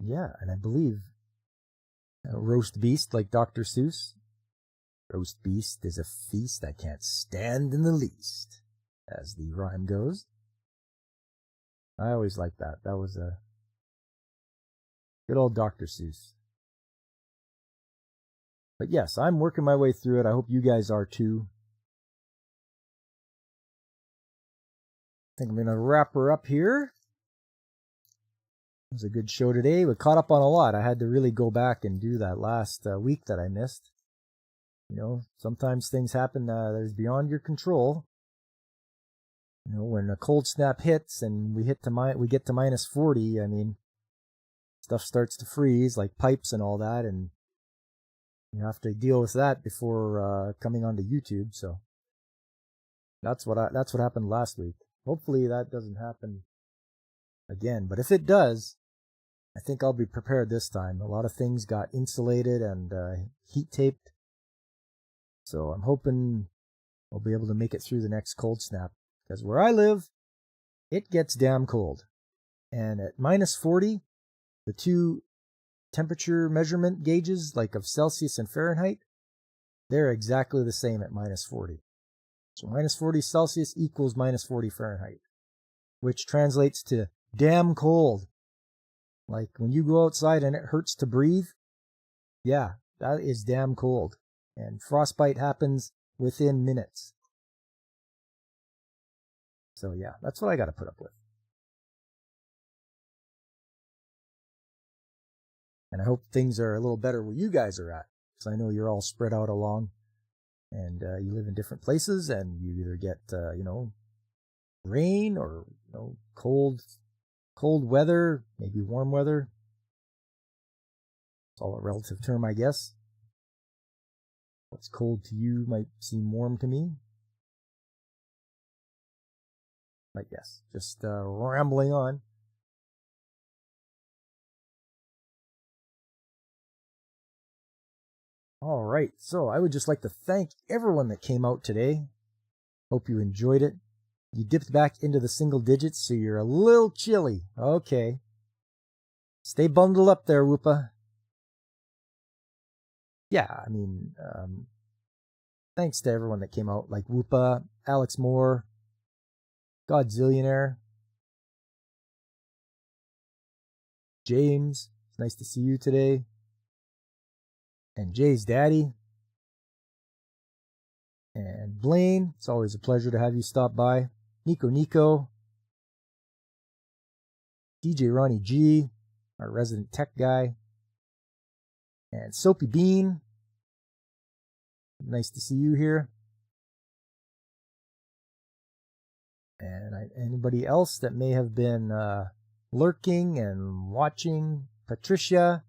Yeah, and I believe roast beast like Dr. Seuss. Roast beast is a feast I can't stand in the least. as the rhyme goes. I always liked that. That was a good old Dr. Seuss. But yes, I'm working my way through it. I hope you guys are too. I think I'm going to wrap her up here. It was a good show today. We caught up on a lot. I had to really go back and do that last week that I missed. You know, sometimes things happen that is beyond your control. You know, when a cold snap hits and we get to minus 40, I mean, stuff starts to freeze, like pipes and all that, and you have to deal with that before coming onto YouTube. So that's what happened last week. Hopefully that doesn't happen again. But if it does, I think I'll be prepared this time. A lot of things got insulated and heat taped. So I'm hoping I'll be able to make it through the next cold snap. Because where I live, it gets damn cold. And at minus 40, the two temperature measurement gauges, like of Celsius and Fahrenheit, they're exactly the same at minus 40. So minus 40 Celsius equals minus 40 Fahrenheit, which translates to damn cold. Like when you go outside and it hurts to breathe, yeah, that is damn cold. And frostbite happens within minutes. So yeah, that's what I got to put up with. And I hope things are a little better where you guys are at, because I know you're all spread out along, and you live in different places, and you either get rain or cold weather, maybe warm weather. It's all a relative term, I guess. What's cold to you might seem warm to me. But yes, just rambling on. All right, so I would just like to thank everyone that came out today. Hope you enjoyed it. You dipped back into the single digits, so you're a little chilly. Okay. Stay bundled up there, Whoopa. Yeah, I mean, thanks to everyone that came out, like Whoopa, Alex Moore, Godzillionaire, James, it's nice to see you today, and Jay's daddy, and Blaine, it's always a pleasure to have you stop by, Nico, DJ Ronnie G, our resident tech guy, and Soapy Bean, nice to see you here. And anybody else that may have been lurking and watching, Patricia.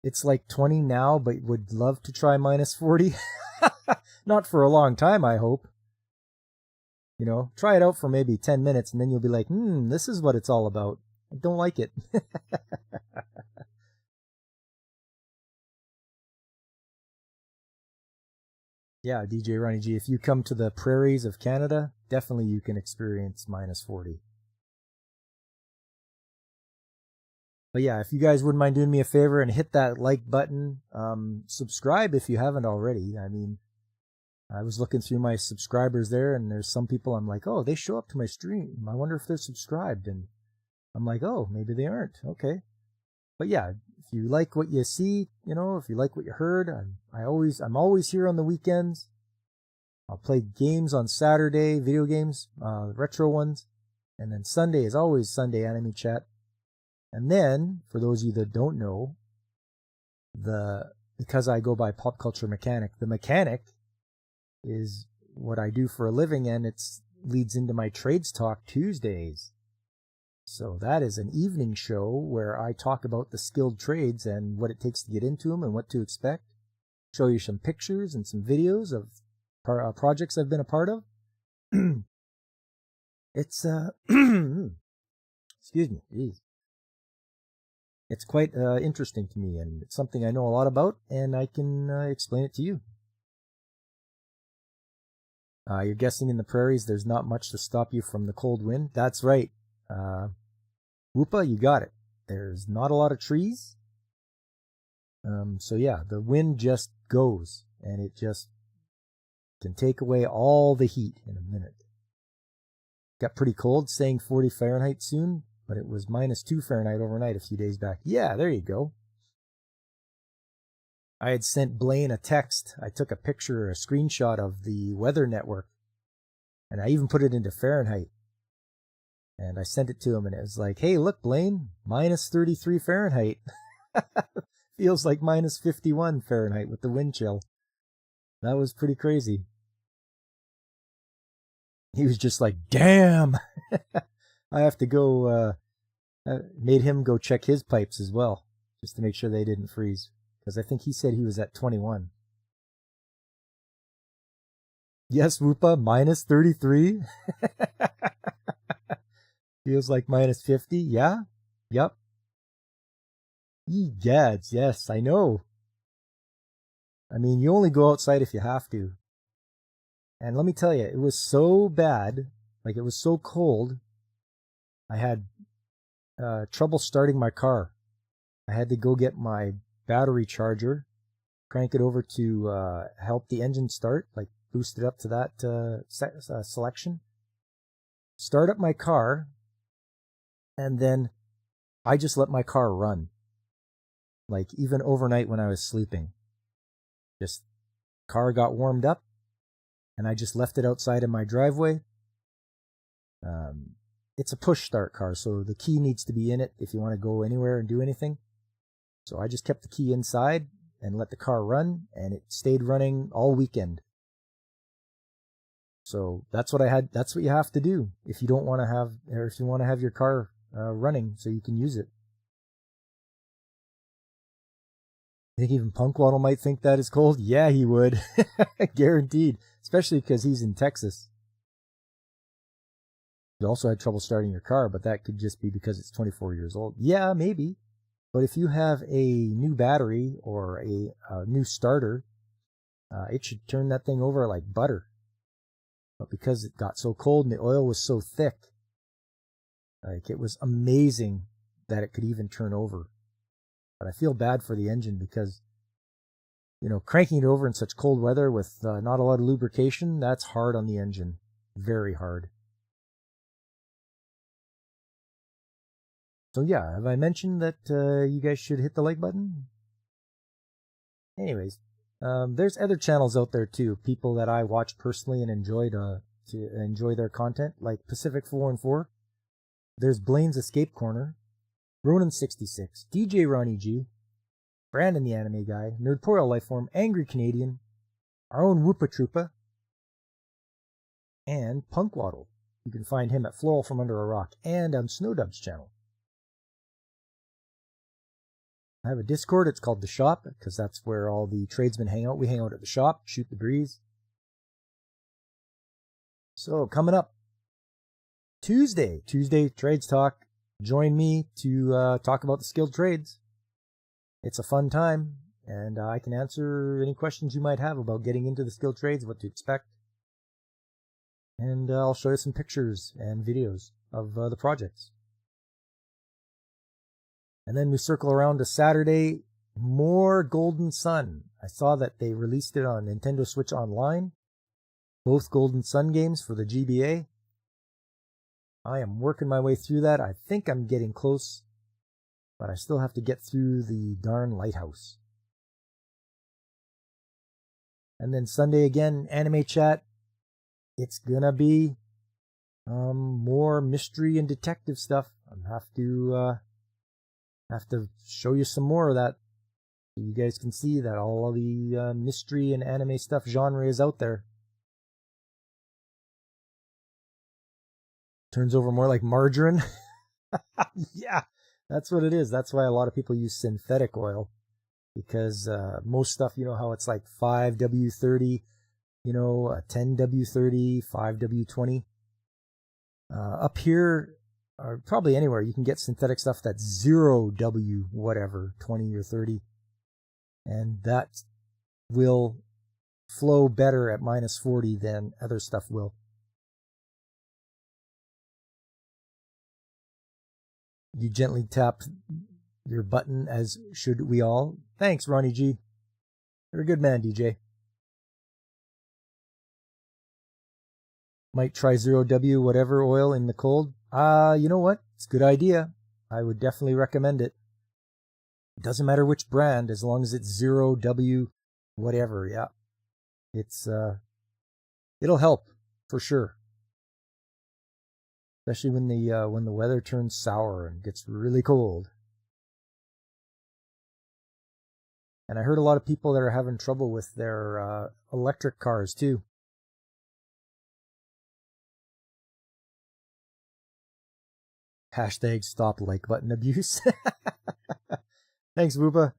It's like 20 now, but would love to try minus 40. Not for a long time, I hope. You know, try it out for maybe 10 minutes, and then you'll be like, this is what it's all about. I don't like it. Yeah, DJ Ronnie G, if you come to the prairies of Canada, definitely you can experience minus 40. But yeah, if you guys wouldn't mind doing me a favor and hit that like button, subscribe if you haven't already. I mean, I was looking through my subscribers there, and there's some people I'm like, oh, they show up to my stream. I wonder if they're subscribed. And I'm like, oh, maybe they aren't. Okay. But yeah, if you like what you see, if you like what you heard, I'm always here on the weekends. I'll play games on Saturday, video games, retro ones. And then Sunday is always Sunday Anime Chat. And then, for those of you that don't know, because I go by Pop Culture Mechanic, the Mechanic is what I do for a living, and it leads into my Trades Talk Tuesdays. So that is an evening show where I talk about the skilled trades and what it takes to get into them and what to expect. Show you some pictures and some videos of projects I've been a part of. It's, excuse me, geez. It's quite interesting to me, and it's something I know a lot about, and I can explain it to you. You're guessing in the prairies there's not much to stop you from the cold wind. That's right. Whoopa, you got it. There's not a lot of trees, So yeah, the wind just goes, and it just can take away all the heat in a minute. Got pretty cold, saying 40 Fahrenheit soon, but it was -2 Fahrenheit overnight a few days back. Yeah, there you go. I had sent Blaine a text. I took a picture, a screenshot of the weather network, and I even put it into Fahrenheit. And I sent it to him, and it was like, hey, look, Blaine, -33 Fahrenheit. Feels like -51 Fahrenheit with the wind chill. That was pretty crazy. He was just like, damn. I have to go, made him go check his pipes as well, just to make sure they didn't freeze. Because I think he said he was at 21. Yes, Whoopa, -33. Feels like -50. Yeah. Yep. Egads, yes, I know. I mean, you only go outside if you have to. And let me tell you, it was so bad, like it was so cold, I had trouble starting my car. I had to go get my battery charger, crank it over to help the engine start, like boost it up to that selection, start up my car, and then I just let my car run. Like even overnight when I was sleeping. Just car got warmed up, and I just left it outside in my driveway. It's a push start car, so the key needs to be in it if you want to go anywhere and do anything. So I just kept the key inside and let the car run, and it stayed running all weekend. So that's what I had. That's what you have to do if you don't want to have, or if you want to have your car running so you can use it. I think even Punkwaddle might think that is cold. Yeah, he would. Guaranteed. Especially because he's in Texas. You also had trouble starting your car, but that could just be because it's 24 years old. Yeah, maybe. But if you have a new battery or a new starter, it should turn that thing over like butter. But because it got so cold and the oil was so thick, like it was amazing that it could even turn over. But I feel bad for the engine because, you know, cranking it over in such cold weather with not a lot of lubrication, that's hard on the engine. Very hard. So yeah, have I mentioned that you guys should hit the like button? Anyways, there's other channels out there too, people that I watch personally and enjoy to enjoy their content, like Pacific 414. There's Blaine's Escape Corner, Ronan66, DJ Ronnie G, Brandon the Anime Guy, Nerdporeal Lifeform, Angry Canadian, our own Whoopa Troopa, and Punkwaddle. You can find him at Floral from Under a Rock and on Snowdub's channel. I have a Discord. It's called The Shop because that's where all the tradesmen hang out. We hang out at the shop, shoot the breeze. So coming up Tuesday Trades Talk. Join me to talk about the skilled trades. It's a fun time, and I can answer any questions you might have about getting into the skilled trades, what to expect. And I'll show you some pictures and videos of the projects. And then we circle around to Saturday, more Golden Sun. I saw that they released it on Nintendo Switch Online. Both Golden Sun games for the GBA. I am working my way through that. I think I'm getting close, but I still have to get through the darn lighthouse. And then Sunday again, anime chat. It's gonna be more mystery and detective stuff. I have to show you some more of that so you guys can see that all of the mystery and anime stuff genre is out there. Turns over more like margarine. Yeah, that's what it is. That's why a lot of people use synthetic oil, because most stuff, you know how it's like 5W30, you know, 10W30, 5W20. Up here, or probably anywhere, you can get synthetic stuff that's 0W whatever, 20 or 30. And that will flow better at -40 than other stuff will. You gently tap your button, as should we all. Thanks, Ronnie G. You're a good man, DJ. Might try 0W whatever oil in the cold. You know what? It's a good idea. I would definitely recommend it. It doesn't matter which brand, as long as it's 0W whatever, yeah. It's, it'll help, for sure. Especially when the weather turns sour and gets really cold. And I heard a lot of people that are having trouble with their electric cars too. Hashtag stop like button abuse. Thanks, Woopa.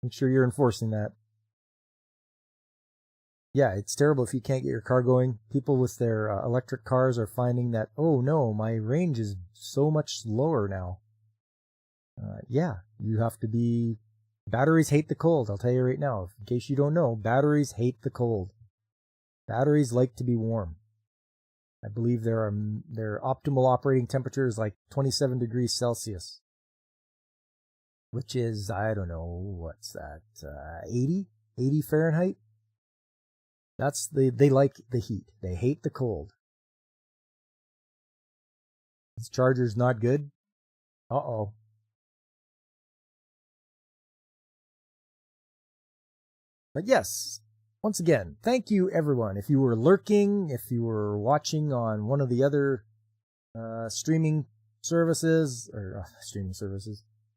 Make sure you're enforcing that. Yeah, it's terrible if you can't get your car going. People with their electric cars are finding that, oh no, my range is so much lower now. Yeah, you have to be... Batteries hate the cold, I'll tell you right now. In case you don't know, batteries hate the cold. Batteries like to be warm. I believe their optimal operating temperature is like 27 degrees Celsius. Which is, I don't know, what's that, 80 Fahrenheit? They like the heat. They hate the cold. This charger's not good. Uh-oh. But yes, once again, thank you everyone. If you were lurking, if you were watching on one of the other streaming services,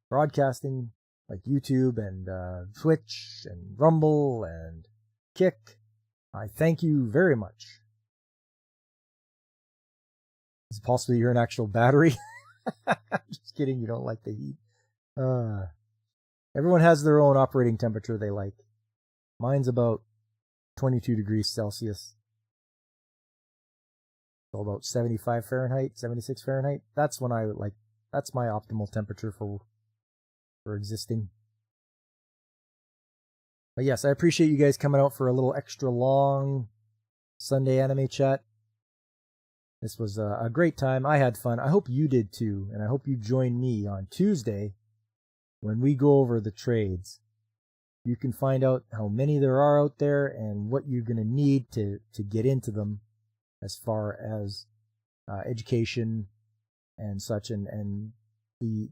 broadcasting, like YouTube and Twitch and Rumble and Kick, I thank you very much. Is it possibly you're an actual battery? Just kidding, you don't like the heat. Everyone has their own operating temperature they like. Mine's about 22 degrees Celsius. So about 75 Fahrenheit, 76 Fahrenheit. That's when I like, that's my optimal temperature for existing. But yes, I appreciate you guys coming out for a little extra long Sunday anime chat. This was a great time. I had fun. I hope you did too. And I hope you join me on Tuesday when we go over the trades. You can find out how many there are out there and what you're going to need to get into them as far as education and such. And the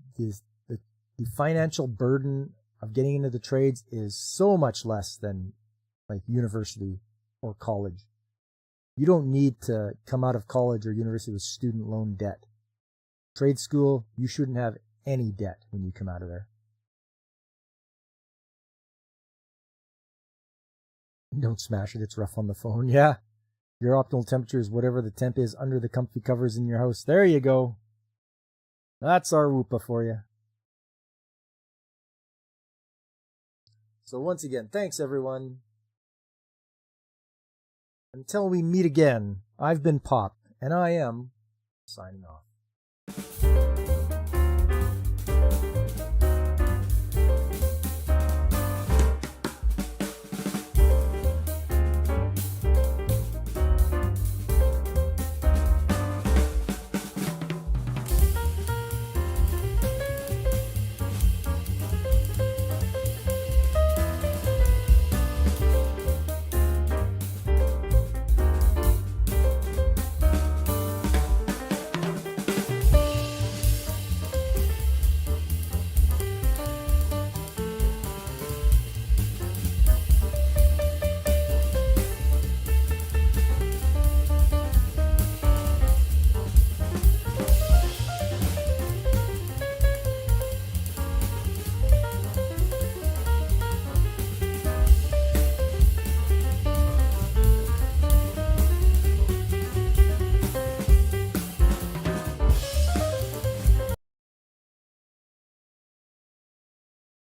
financial burden of getting into the trades is so much less than like university or college. You don't need to come out of college or university with student loan debt. Trade school, you shouldn't have any debt when you come out of there. Don't smash it, it's rough on the phone. Yeah, your optimal temperature is whatever the temp is under the comfy covers in your house. There you go. That's our Whoopa for you. So once again, thanks everyone. Until we meet again, I've been Pop, and I am signing off.